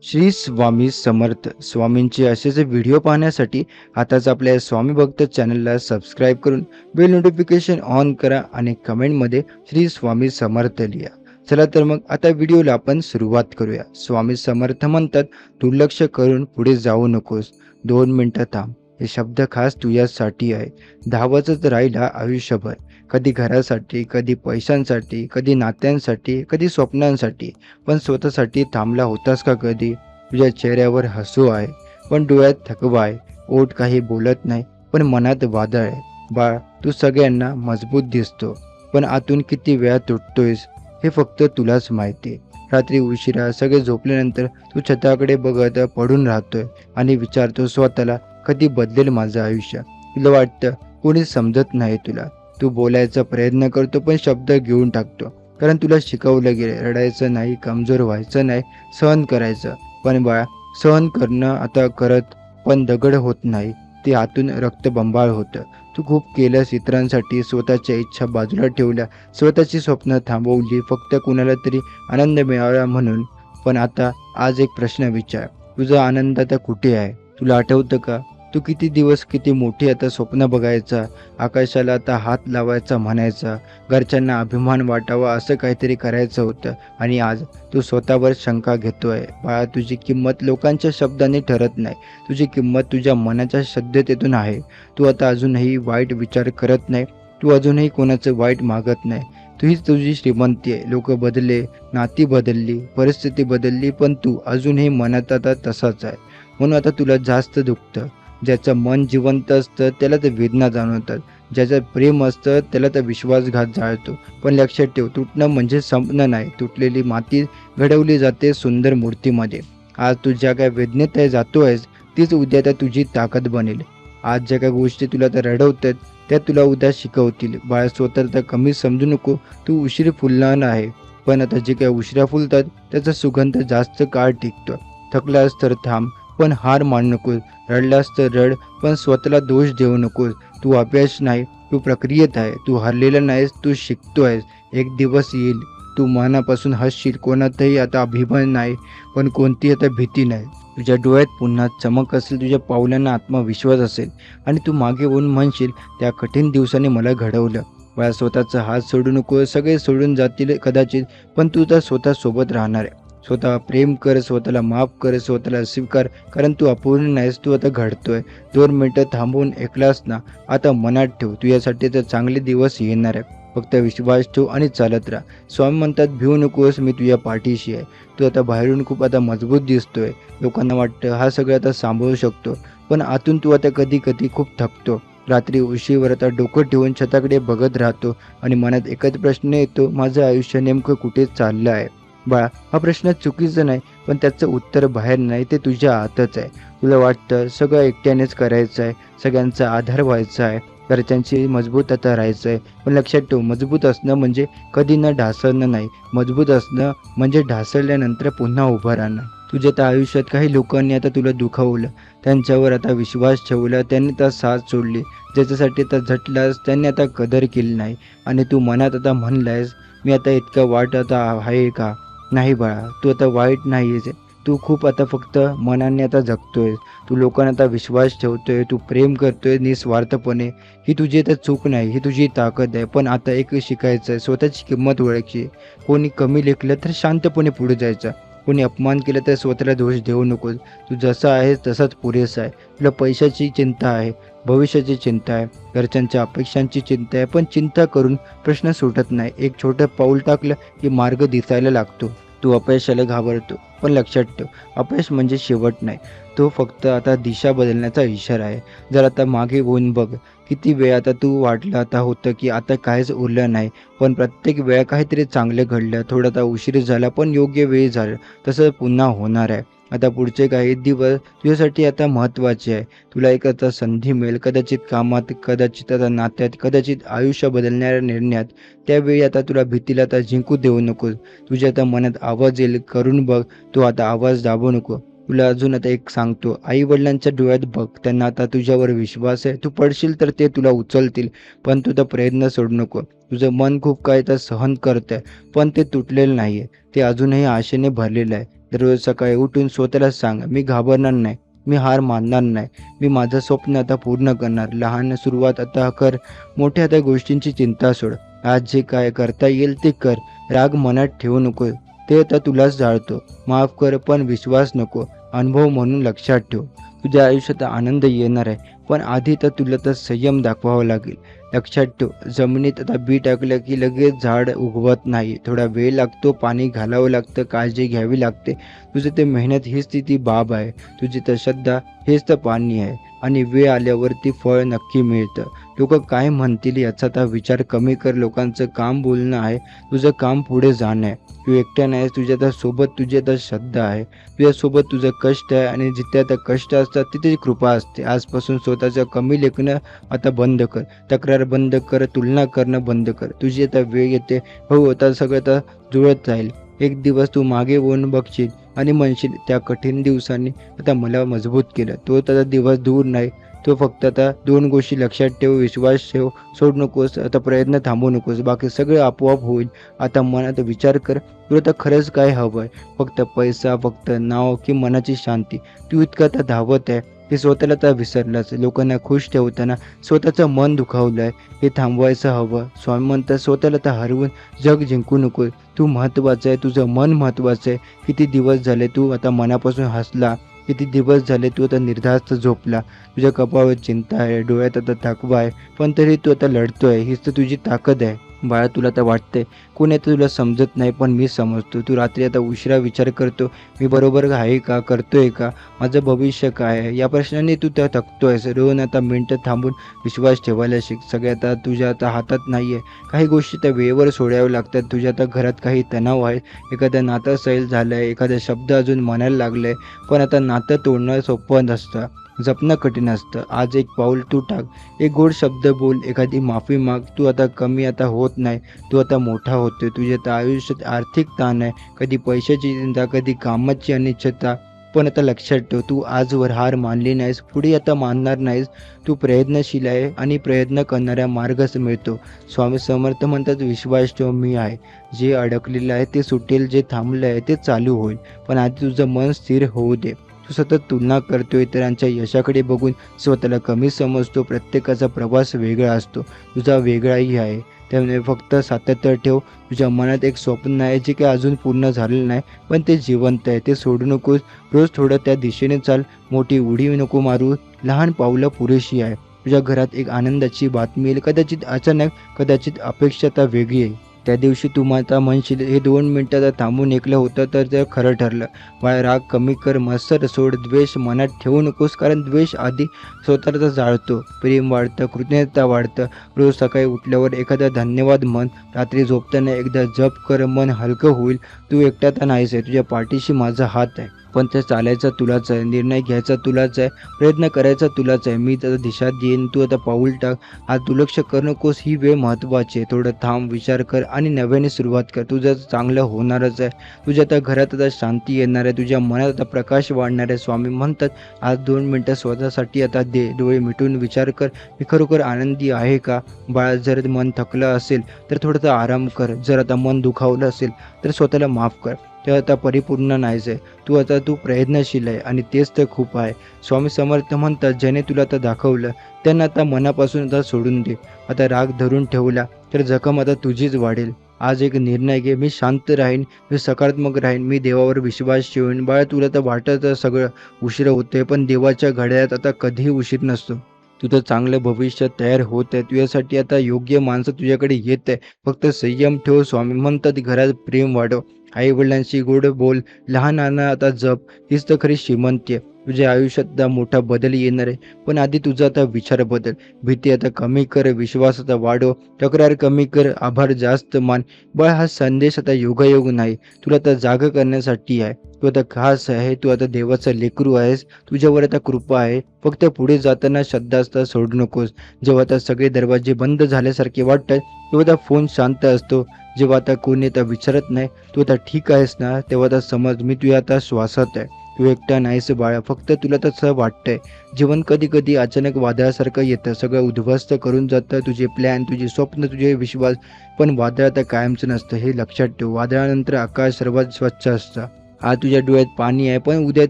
श्री स्वामी समर्थ स्वामींचे असेच व्हिडिओ पाहण्यासाठी आताच आपल्या स्वामी भक्त चॅनलला सबस्क्राईब करून बेल नोटिफिकेशन ऑन करा आणि कमेंटमध्ये श्री स्वामी समर्थ लिहा. चला तर मग आता व्हिडिओला आपण सुरुवात करूया. स्वामी समर्थ म्हणतात, दुर्लक्ष करून पुढे जाऊ नकोस, 2 मिनिटं थांब. हे शब्द खास तुझ्यासाठी आहे. धावतच राहिला आयुष्यभर, कधी घरासाठी, कधी पैशांसाठी, कधी नात्यांसाठी, कधी स्वप्नांसाठी. पण स्वतःसाठी थांबला होतास का कधी? तुझ्या चेहऱ्यावर हसू आहे, पण डोळ्यात थकवा आहे. ओठ काही बोलत नाही, पण मनात वादळ आहे. बाळ, तू सगळ्यांना मजबूत दिसतो, पण आतून किती वेळा तुटतोयस हे फक्त तुलाच माहिती. रात्री उशिरा सगळे झोपल्यानंतर तू छताकडे बघत पडून राहतोय आणि विचारतो स्वतःला, कधी बदलेल माझं आयुष्य? तुला वाटतं कोणी समजत नाही तुला. तू बोलायचा प्रयत्न करतो, पण शब्द घेऊन टाकतो. कारण तुला शिकवलं गेलं, रडायचं नाही, कमजोर व्हायचं नाही, सहन करायचं. पण बाळा, सहन करणं आता करत पण दगड होत नाही, ते आतून रक्तबंबाळ होतं. तू खूप केलंस इतरांसाठी, स्वतःच्या इच्छा बाजूला ठेवल्या, स्वतःची स्वप्न थांबवली फक्त कुणाला तरी आनंद मिळावा म्हणून. पण आता आज एक प्रश्न विचार, तुझा आनंद आता कुठे आहे? तुला आठवतं का? तू किती दिवस किती मोठी आता स्वप्न बघायचा, आकाशाला आता हात लावायचा म्हणायचा, घरच्यांना अभिमान वाटावा असं काहीतरी करायचं होतं. आणि आज तू स्वतःवर शंका घेतोय. बाळा, तुझी किंमत लोकांच्या शब्दांनी ठरत नाही, तुझी किंमत तुझ्या मनाच्या श्रद्धेतून आहे. तू आता अजूनही वाईट विचार करत नाही, तू अजूनही कोणाचं वाईट मागत नाही. हीच तुझी श्रीमंती आहे. लोक बदलले, नाती बदलली, परिस्थिती बदलली, पण तू अजूनही मनात आता तसाच आहे. म्हणून आता तुला जास्त दुखतं. ज्याचं मन जिवंत असतं त्याला तर वेदना जाणवतात, ज्याचं प्रेम असतं त्याला तर विश्वासघात जाळतो. पण लक्षात ठेव, तुटणं म्हणजे संपणं नाही. तुटलेली माती घडवली जाते सुंदर मूर्तीमध्ये. आज तू ज्या काय वेदनेत जातोयस, तीच उद्या त्या तुझी ताकद बनेल. आज ज्या काही गोष्टी तुला तर रडवतात, त्या तुला उद्या शिकवतील. बाळा, स्वतःला कमी समजू नको. तू उशीर फुलणार आहे, पण आता जे काही उशिरा फुलतात त्याचा सुगंध जास्त काळ टिकतो. थकलास तर थांब, पण हार मानू नकोस. रडलास तर रड, पण स्वतःला दोष देऊ नकोस. तू अपयश नाही, तू प्रक्रियेत आहे. तू हरलेला नाहीस, तू शिकतोयस. एक दिवस येईल तू मनापासून हसशील. कोणातही आता अभिमान नाही, पण कोणती आता भीती नाही. तुझ्या डोळ्यात पुन्हा चमक असेल, तुझ्या पावलांना आत्मविश्वास असेल आणि तू मागे होऊन म्हणशील, त्या कठीण दिवसाने मला घडवलं. बाळा, स्वतःचा हात सोडू नको. सगळे सोडून जातील कदाचित, पण तू तर स्वतः सोबत राहणार आहे. स्वतः प्रेम कर, स्वतःला माफ कर, स्वतःला स्वीकार. कारण तू अपूर्ण नाहीस, तू आता घडतोय. 2 मिनिटं थांबून ऐकलास ना? आता मनात ठेव, तुझ्यासाठी तर चांगले दिवस येणार आहे. फक्त विश्वास ठेव आणि चालत राहा. स्वामी म्हणतात, भिवू नकोस, मी तुझ्या पाठीशी आहे. तू आता बाहेरून खूप आता मजबूत दिसतोय. लोकांना वाटतं हा सगळं आता सांभाळू शकतो, पण आतून तू आता कधी कधी खूप थकतो. रात्री उशीवर आता डोकं ठेवून छताकडे बघत राहतो आणि मनात एकच प्रश्न येतो, माझं आयुष्य नेमकं कुठे चाललं आहे? बाळा, हा प्रश्न चुकीचा नाही, पण त्याचं उत्तर बाहेर नाही, ते तुझ्या आतच आहे. तुला वाटतं सगळं एकट्यानेच करायचं आहे, सगळ्यांचा आधार व्हायचा आहे, घरच्यांची मजबूत आता राहायचं आहे. पण लक्षात ठेव, मजबूत असणं म्हणजे कधी न ढासळणं नाही. मजबूत असणं म्हणजे ढासळल्यानंतर पुन्हा उभं राहणं. तुझ्या त्या आयुष्यात काही लोकांनी आता तुला दुखावलं, त्यांच्यावर आता विश्वास ठेवला, त्यांनी आता साथ सोडली. ज्याच्यासाठी आता झटलास त्यांनी आता कदर केली नाही. आणि तू मनात आता म्हणलायस, मी आता इतका वाईट आता आहे का? नाही बाळा, तू आता वाईट नाहीयेस. तू खूप आता फक्त मनाने आता जगतोय. तू लोकांना आता विश्वास ठेवतोय, तू प्रेम करतोय निस्वार्थपणे. ही तुझी आता चूक नाही, ही तुझी ताकद आहे. पण आता एक शिकायचं आहे, स्वतःची किंमत ओळखायची. कोणी कमी लेखलं तर शांतपणे पुढे जायचं. कोणी अपमान केलं तर स्वतःला दोष देऊ नकोस. तू जसा आहेस तसाच पुरेसा आहे. तुला पैशाची चिंता आहे, भविष्याची चिंता आहे, घरच्यांच्या अपेक्षांची चिंता आहे, पण चिंता करून प्रश्न सुटत नाही. एक छोटं पाऊल टाकलं की मार्ग दिसायला लागतो. तू अपयशाला घाबरतो, पण लक्षात ठेव, अपयश म्हणजे शेवट नाही, तो फक्त आता दिशा बदलण्याचा इशारा आहे. जर आता मागे होऊन बघ, किती वेळ आता तू वाटलं आता होतं की आता काहीच उरलं नाही, पण प्रत्येक वेळा काहीतरी चांगलं घडलं. थोडा आता उशीर झाला, पण योग्य वेळी झालं. तसं पुन्हा होणार आहे. आता पुढचे काही दिवस तुझ्यासाठी आता महत्त्वाचे आहे. तुला एक आता संधी मिळेल, कदाचित कामात, कदाचित आता नात्यात, कदाचित आयुष्य बदलणाऱ्या निर्णयात. त्यावेळी आता तुला भीतीला आता जिंकू देऊ नकोस. तुझ्या आता मनात आवाज येईल, करून बघ. तू आता आवाज दाबू नको. तुला अजून आता एक सांगतो, आई वडिलांच्या डोळ्यात बघ, त्यांना आता तुझ्यावर विश्वास आहे. तू पडशील तर ते तुला उचलतील, पण तुझा प्रयत्न सोडू नको. तुझं मन खूप काय तर सहन करतंय, पण ते तुटलेलं नाहीये, ते अजूनही आशेने भरलेलं आहे. दररोज सकाळी उठून स्वतःला सांग, मी घाबरणार नाही, मी हार मानणार नाही, मी माझं स्वप्न आता पूर्ण करणार. लहान सुरुवात आता कर, मोठ्या त्या गोष्टींची चिंता सोड. आज जे काय करता येईल ते कर. राग मनात ठेवू नको, ते आता तुलाच जाळतो. माफ कर पण विश्वास नको, अनुभव म्हणून लक्षात ठेव. तुझ्या आयुष्यात आनंद येणार आहे, पण आधी तर तुला तर संयम दाखवावा लागेल. लक्षात ठेव, जमिनीत आता बी टाकलं की लगेच झाड उगवत नाही. थोडा वेळ लागतो, पाणी घालावं लागतं, काळजी घ्यावी लागते. तुझं ते मेहनत हीच ती बाब आहे. तुझी तर श्रद्धा हेच तर पाणी आहे, आणि वेळ आल्यावरती फळ नक्की मिळतं. लोक काय म्हणतील याचा आता विचार कमी कर. लोकांचं काम बोलणं आहे, तुझं काम पुढे जाणं आहे. तू एकटा नाहीस, तुझ्या आता सोबत तुझी आता श्रद्धा आहे, तुझ्यासोबत तुझं कष्ट आहे, आणि जिथे आता कष्ट असतात तिथे कृपा असते. आजपासून स्वतःचं कमी लेखणं आता बंद कर, तक्रार बंद कर, तुलना करणं बंद कर. तुझी आता वेळ येते, हो आता सगळं आता जुळत जाईल. एक दिवस तू मागे वळून बघशील आणि म्हणशील, त्या कठीण दिवसांनी आता मला मजबूत केलं. तो आता दिवस दूर नाही, तो फक्त आता 2 गोष्टी लक्षात ठेव, विश्वास ठेव, सोड नकोस, आता प्रयत्न थांबवू नकोस, बाकी सगळं आपोआप होईल. आता मनात विचार कर, तुला आता खरंच काय हवं आहे? फक्त पैसा, फक्त नाव, की मनाची शांती? तू इतकं आता धावत आहे हे स्वतःला आता विसरलास. लोकांना खुश ठेवताना स्वतःचं मन दुखावलं आहे, हे थांबवायचं हवं. स्वामी म्हणतात, स्वतःला आता हरवून जग जिंकू नको. तू महत्त्वाचं आहे, तुझं मन महत्त्वाचं आहे. किती दिवस झाले तू आता मनापासून हसला, किती दिवस झाले तू आता निर्धास्त झोपला. तुझ्या कपाळावर चिंता आहे, डोळ्यात आता थकवा आहे, पण तरी तू आता लढतोय. हीच तर तुझी ताकद आहे. बाळा, तुला तर वाटतंय कोणी आता तुला समजत नाही, पण मी समजतो. तू रात्री आता उशिरा विचार करतो, मी बरोबर आहे का, करतोय का, माझं भविष्य काय आहे, या प्रश्नाने तू त्या थकतोयस. रोज आता मिनटं थांबून विश्वास ठेवायला शिक. सगळ्या आता तुझ्या आता हातात नाही आहे. काही गोष्टी त्या वेळेवर सोडाव्या लागतात. तुझ्या आता घरात काही तणाव आहे, एखादं नातं सैल झालं आहे, एखादा शब्द अजून म्हणायला लागलं आहे, पण आता नातं तोडणं सोपं नसतं, जपणं कठीण असतं. आज एक पाऊल तू टाक, एक गोड शब्द बोल, एखादी माफी माग. तू आता कमी आता होत नाही, तू आता मोठा होतोय. तुझ्या आता आयुष्यात आर्थिक ताण आहे, कधी पैशाची चिंता, कधी कामाची अनिश्चितता, पण आता लक्षात ठेव, तू आजवर हार मानली नाहीस, पुढे आता मानणार नाहीस. तू प्रयत्नशील आहे, आणि प्रयत्न करणाऱ्या मार्गच मिळतो. स्वामी समर्थ म्हणतात, विश्वास ठेव, मी आहे. जे अडकलेलं आहे ते सुटेल, जे थांबलं आहे ते चालू होईल. पण आधी तुझं मन स्थिर होऊ दे. तू सतत तुलना करतोय, इतरांच्या यशाकडे बघून स्वतःला कमी समजतो. प्रत्येकाचा प्रवास वेगळा असतो, तुझा वेगळाही आहे. त्यामुळे फक्त सातत्य ठेव. तुझ्या मनात एक स्वप्न आहे, जे काही अजून पूर्ण झालेलं नाही, पण ते जिवंत आहे, ते सोडू नकोस. रोज थोडं त्या दिशेने चाल, मोठी उडी नको मारू, लहान पावलं पुरेशी आहे. तुझ्या घरात एक आनंदाची बातमी येईल, कदाचित अचानक, कदाचित अपेक्षता वेगळी आहे. त्या दिवशी तू आता म्हणशील, हे 2 मिनिटात थांबून ऐकलं होतं तर ते खरं ठरलं. बाळा, राग कमी कर, मत्सर सोड, द्वेष मनात ठेवू नकोस, कारण द्वेष आधी स्वतःला जाळतो. प्रेम वाढतं, कृतज्ञता वाढतं. रोज सकाळी उठल्यावर एखादा धन्यवाद म्हण, रात्री झोपताना एकदा जप कर, मन हलकं होईल. तू एकटा तर नाहीस आहे, तुझ्या पाठीशी माझा हात आहे. पण ते चालायचा तुलाच आहे, निर्णय घ्यायचा तुलाच आहे, प्रयत्न करायचा तुलाच आहे. मी तर दिशा देईन, तू आता पाऊल टाक. आज दुर्लक्ष करू नकोस, ही वेळ महत्त्वाची आहे. थोडं थांब, विचार कर, आणि नव्याने सुरुवात कर. तुझं चांगलं होणारच आहे. तुझ्या आता घरात आता शांती येणार आहे, तुझ्या मनात आता प्रकाश वाढणार आहे. स्वामी म्हणतात, आज 2 मिनटं स्वतःसाठी आता दे. डोळे मिटून विचार कर, मी खरोखर आनंदी आहे का? बाळा, जर मन थकलं असेल तर थोडासा आराम कर. जर आता मन दुखावलं असेल तर स्वतःला माफ कर. ते आता परिपूर्ण नाहीच आहे, तू प्रयत्नशील आहे, आणि तेच तर खूप आहे. स्वामी समर्थ म्हणतात, ज्याने तुला आता दाखवलं त्यांना आता मनापासून आता सोडून दे. आता राग धरून ठेवला तर जखम आता तुझीच वाढेल. आज एक निर्णय घे, मी शांत राहीन, मी सकारात्मक राहीन, मी देवावर विश्वास ठेवेन. बाळा, तुला तर वाटतं सगळं उशीर होते, पण देवाच्या घड्याळात आता कधीही उशीर नसतो. तुझं चांगलं भविष्य तयार होत आहे. तुझ्यासाठी आता योग्य माणसं तुझ्याकडे येत आहे. फक्त संयम ठेव. स्वामी म्हणतात, घरात प्रेम वाढव, आई वडिलांशी गोड बोल, लहानांना आता जप. हीच तर खरी श्रीमंती आहे. तुझ्या आयुष्यात आता मोठा बदल येणार आहे, पण आधी तुझा आता विचार बदल. भीती आता कमी कर, विश्वास आता वाढव, तक्रार कमी कर, आभार जास्त मान. बाळ, हा संदेश आता योगायोग नाही, तुला आता जागा करण्यासाठी आहे. तू आता खास आहे, तू आता देवाचा लेकरू आहेस, तुझ्यावर आता कृपा आहे. फक्त पुढे जाताना श्रद्धा असता सोडू नकोस. जेव्हा आता सगळे दरवाजे बंद झाल्यासारखे वाटतात, तेव्हा आता फोन शांत असतो. जेव्हा आता कोणी आता विचारत नाही, तू आता ठीक आहेस ना, तेव्हा आता समज, मी तुझ्या आता श्वासात आहे. तू एकटा नाहीस बाळा, फक्त तुला तसं वाटतंय. जीवन कधी कधी अचानक वादळासारखं येतं, सगळं उद्ध्वस्त करून जातं, तुझे प्लॅन, तुझे स्वप्न, तुझे विश्वास. पण वादळ आता कायमचं नसतं, हे लक्षात ठेव. वादळानंतर आकाश सर्वात स्वच्छ असतं. आज तुझ्या डोळ्यात पाणी आहे, पण उद्या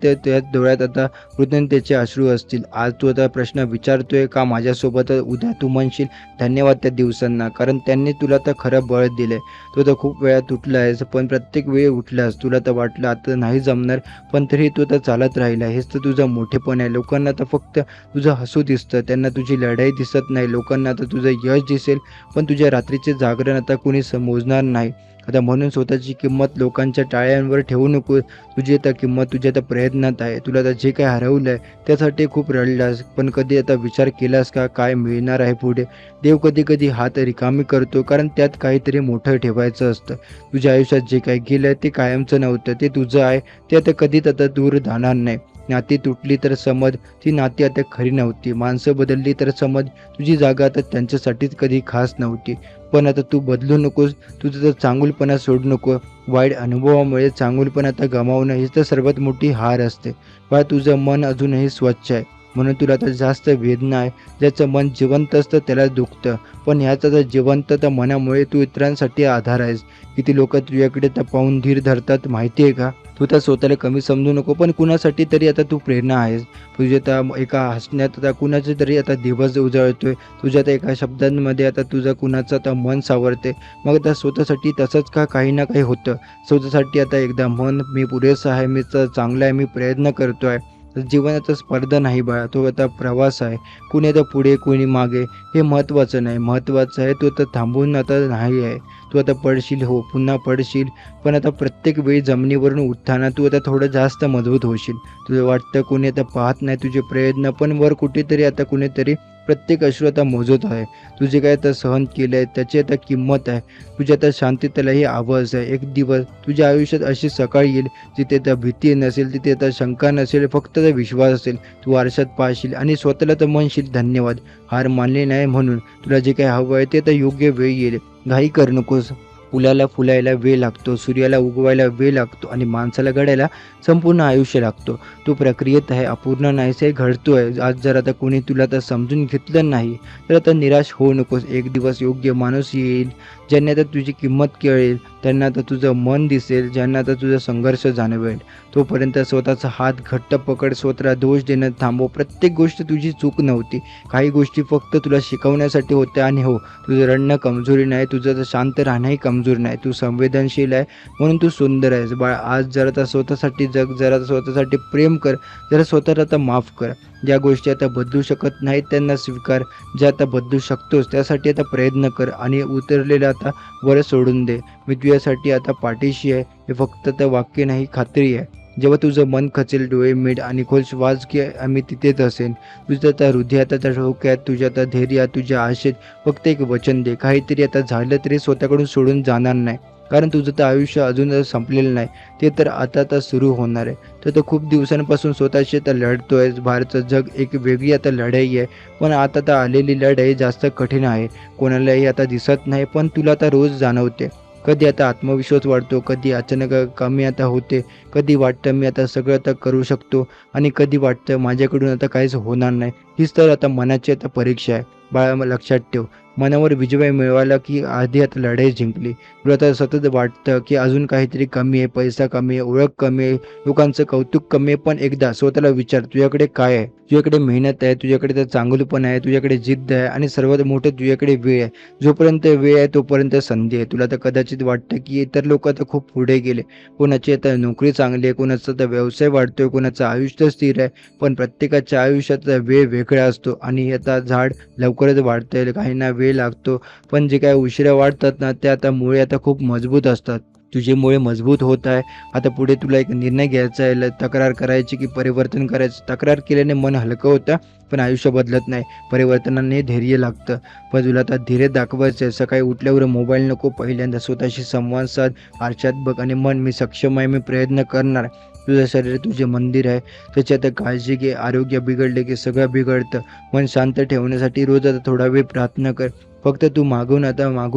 त्या डोळ्यात आता कृतज्ञतेचे अश्रू असतील. आज तू आता प्रश्न विचारतोय का माझ्यासोबत, उद्या तू म्हणशील धन्यवाद त्या दिवसांना, कारण त्यांनी तुला तर खरं बळ दिलंय. तू तर खूप वेळा तुटला आहेस, पण प्रत्येक वेळी उठलास. तुला तर वाटलं आता नाही जमणार, पण तरी तू तर चालत राहिला. हेच तर तुझं मोठेपण आहे. लोकांना तर फक्त तुझं हसू दिसतं, त्यांना तुझी लढाई दिसत नाही. लोकांना आता तुझं यश दिसेल, पण तुझ्या रात्रीचे जागरण आता कोणी मोजणार नाही. आता म्हणून स्वतःची किंमत लोकांच्या टाळ्यांवर ठेवू नको. तुझी आता किंमत तुझ्या त्या प्रयत्नात आहे. तुला आता जे काही हरवलं आहे त्यासाठी खूप रडलास, पण कधी आता विचार केलास का काय मिळणार आहे पुढे? देव कधी कधी हात रिकामी करतो, कारण त्यात काहीतरी मोठं ठेवायचं असतं. तुझ्या आयुष्यात जे काही गेलं ते कायमचं नव्हतं, ते तुझं आहे. ते आता कधीच आता दूर जाणार नाही. नाती तुटली तर समज ती नाती आता खरी नव्हती. माणसं बदलली तर समज तुझी जागा आता त्यांच्यासाठीच कधी खास नव्हती. पण आता तू बदलू नकोस. तुझं तर चांगुलपणा सोडू नको. वाईट अनुभवामुळे चांगुलपणा आता गमावणं हीच तर सर्वात मोठी हार असते. बा तुझं मन अजूनही स्वच्छ आहे, म्हणून तुला आता जास्त वेदना आहे. ज्याचं मन जिवंत असतं त्याला दुखतं, पण ह्याचा तर जिवंत त्या मनामुळे तू इतरांसाठी आधार आहेस. किती लोक तुझ्याकडे तर पाहून धीर धरतात माहिती आहे का? तू तर स्वतःला कमी समजू नको, पण कुणासाठी तरी आता तू प्रेरणा आहेस. तुझे आता एका हसण्यात आता कुणाचे तरी आता दिवस उजळतोय. तुझ्या त्या एका शब्दांमध्ये आता तुझं कुणाचं आता मन सावरते. मग आता स्वतःसाठी तसंच का काही ना काही होतं. स्वतःसाठी आता एकदा मन मी पुरेसा आहे, मी तर चांगला आहे, मी प्रयत्न करतो आहे. तर जीवनाचा स्पर्धा नाही बाळा, तो आता प्रवास आहे. कुणी आता पुढे कुणी मागे हे महत्त्वाचं नाही. महत्त्वाचं आहे तू आता थांबून आता नाही आहे. तू आता पडशील, हो पुन्हा पडशील, पण आता प्रत्येक वेळी जमिनीवरून उठताना तू आता थोडं जास्त मजबूत होशील. तुझं वाटतं कोणी आता पाहत नाही तुझे प्रयत्न, पण वर कुठेतरी आता कुणीतरी प्रत्येक अश्रू आता मोजत आहे. तुझे काय आता सहन केलं आहे त्याची आता किंमत आहे. तुझ्या आता शांततेलाही आवाज आहे. एक दिवस तुझ्या आयुष्यात अशी सकाळ येईल जिथे आता भीती नसेल, तिथे आता शंका नसेल, फक्त आता विश्वास असेल. तू आरशात पाहशील आणि स्वतःला तर म्हणशील धन्यवाद. हार मानली नाही म्हणून. तुला जे काही हवं आहे ते आता योग्य वेळ येईल. घाई करू नकोस. फुलाला फुलायला वेळ लागतो, सूर्याला उगवायला वेळ लागतो आणि माणसाला घडायला संपूर्ण आयुष्य लागतो. तो प्रक्रियेत आहे, अपूर्ण नाहीसे घडतोय. आज जर आता कोणी तुला तर समजून घेतलं नाही तर आता निराश होऊ नकोस. एक दिवस योग्य माणूस येईल, ज्यांनी आता तुझी किंमत कळेल, त्यांना आता तुझं मन दिसेल, ज्यांना आता तुझा संघर्ष जाणवेल. तोपर्यंत स्वतःचा हात घट्ट पकड. स्वतःला दोष देणं थांबव. प्रत्येक गोष्ट तुझी चूक नव्हती. काही गोष्टी फक्त तुला शिकवण्यासाठी होत्या. आणि हो, तुझं रडणं कमजोरी नाही, तुझं तर शांत राहणंही कमजोर नाही. तू संवेदनशील आहे म्हणून तू सुंदर आहेस बाळ. आज जरा आता स्वतःसाठी जग, जरा स्वतःसाठी प्रेम कर, जरा स्वतःला आता माफ कर. ज्या गोष्टी आता बदलू शकत नाहीत त्यांना स्वीकार. ज्या आता बदलू शकतोस त्यासाठी आता प्रयत्न कर आणि उतरलेलं आता वर सोडून दे. मी तुझ्यासाठी आता पाठीशी आहे, हे फक्त तर वाक्य नाही, खात्री आहे. जेव्हा तुझं मन खचेल, डोळे मिट आणि खोल श्वास घे, आम्ही तिथेच असेल. तुझं आता हृदयात, आता डोक्यात, तुझ्या आता धैर्यात, तुझ्या आशेत फक्त एक वचन दे. काहीतरी आता झालं तरी स्वतःकडून सोडून जाणार नाही, कारण तुझं तर आयुष्य अजून संपलेलं नाही. ते तर आता सुरू होणार आहे. तर खूप दिवसांपासून स्वतःशी आता लढतोय. बाहेरचं जग एक वेगळी आता लढाई आहे, पण आता तर आलेली लढाई जास्त कठीण आहे. कोणालाही आता दिसत नाही, पण तुला आता रोज जाणवते. कधी आता आत्मविश्वास वाढतो, कधी अचानक कमी आता होते. कधी वाटतं मी आता सगळं आता करू शकतो आणि कधी वाटतं माझ्याकडून आता काहीच होणार नाही. हीच तर आता मनाची आता परीक्षा आहे. बाळा, मग लक्षात ठेव, मनावर विजय मिळवायला की आधी आता लढाई जिंकली. तुला आता सतत वाटतं की अजून काहीतरी कमी आहे, पैसा कमी आहे, ओळख कमी आहे, लोकांचं कौतुक कमी आहे. पण एकदा स्वतःला विचार, तुझ्याकडे काय आहे? तुझ्याकडे मेहनत आहे, तुझ्याकडे तर चांगुलपण आहे, तुझ्याकडे जिद्द आहे आणि सर्वात मोठं तुझ्याकडे वेळ आहे. जोपर्यंत वेळ आहे तोपर्यंत संधी आहे. तुला तर कदाचित वाटतं की इतर लोक आता खूप पुढे गेले. कोणाची आता नोकरी चांगली आहे, कोणाचा आता व्यवसाय वाढतोय, कोणाचं आयुष्य स्थिर आहे. पण प्रत्येकाच्या आयुष्याचा वेळ वेगळा असतो आणि आता झाड लवकरच वाढतंय, काहींना वेळ लागतो. पण जे काही उशिरा वाढतात ना, ते आता मुळे आता खूप मजबूत असतात. तुझे मुळे मजबूत होत आहे. आता पुढे तुला एक निर्णय घ्यायचा आहे, तक्रार करायची की परिवर्तन करायचं. तक्रार केल्याने मन हलकं होतं, पण आयुष्य बदलत नाही. परिवर्तनाने धैर्य लागतं. पण तुला आता धीर दाखवायचं आहे. सकाळी उठल्यावर मोबाईल नको, पहिल्यांदा स्वतःशी संवाद साध. आरशात बघ आणि मन, मी सक्षम आहे, मी प्रयत्न करणार. तुझं शरीर तुझे मंदिर आहे, त्याची आता काळजी घे. आरोग्य बिघडले की सगळं बिघडतं. मन शांत ठेवण्यासाठी रोज आता थोडा वेळ प्रार्थना कर. फक्त तू मागू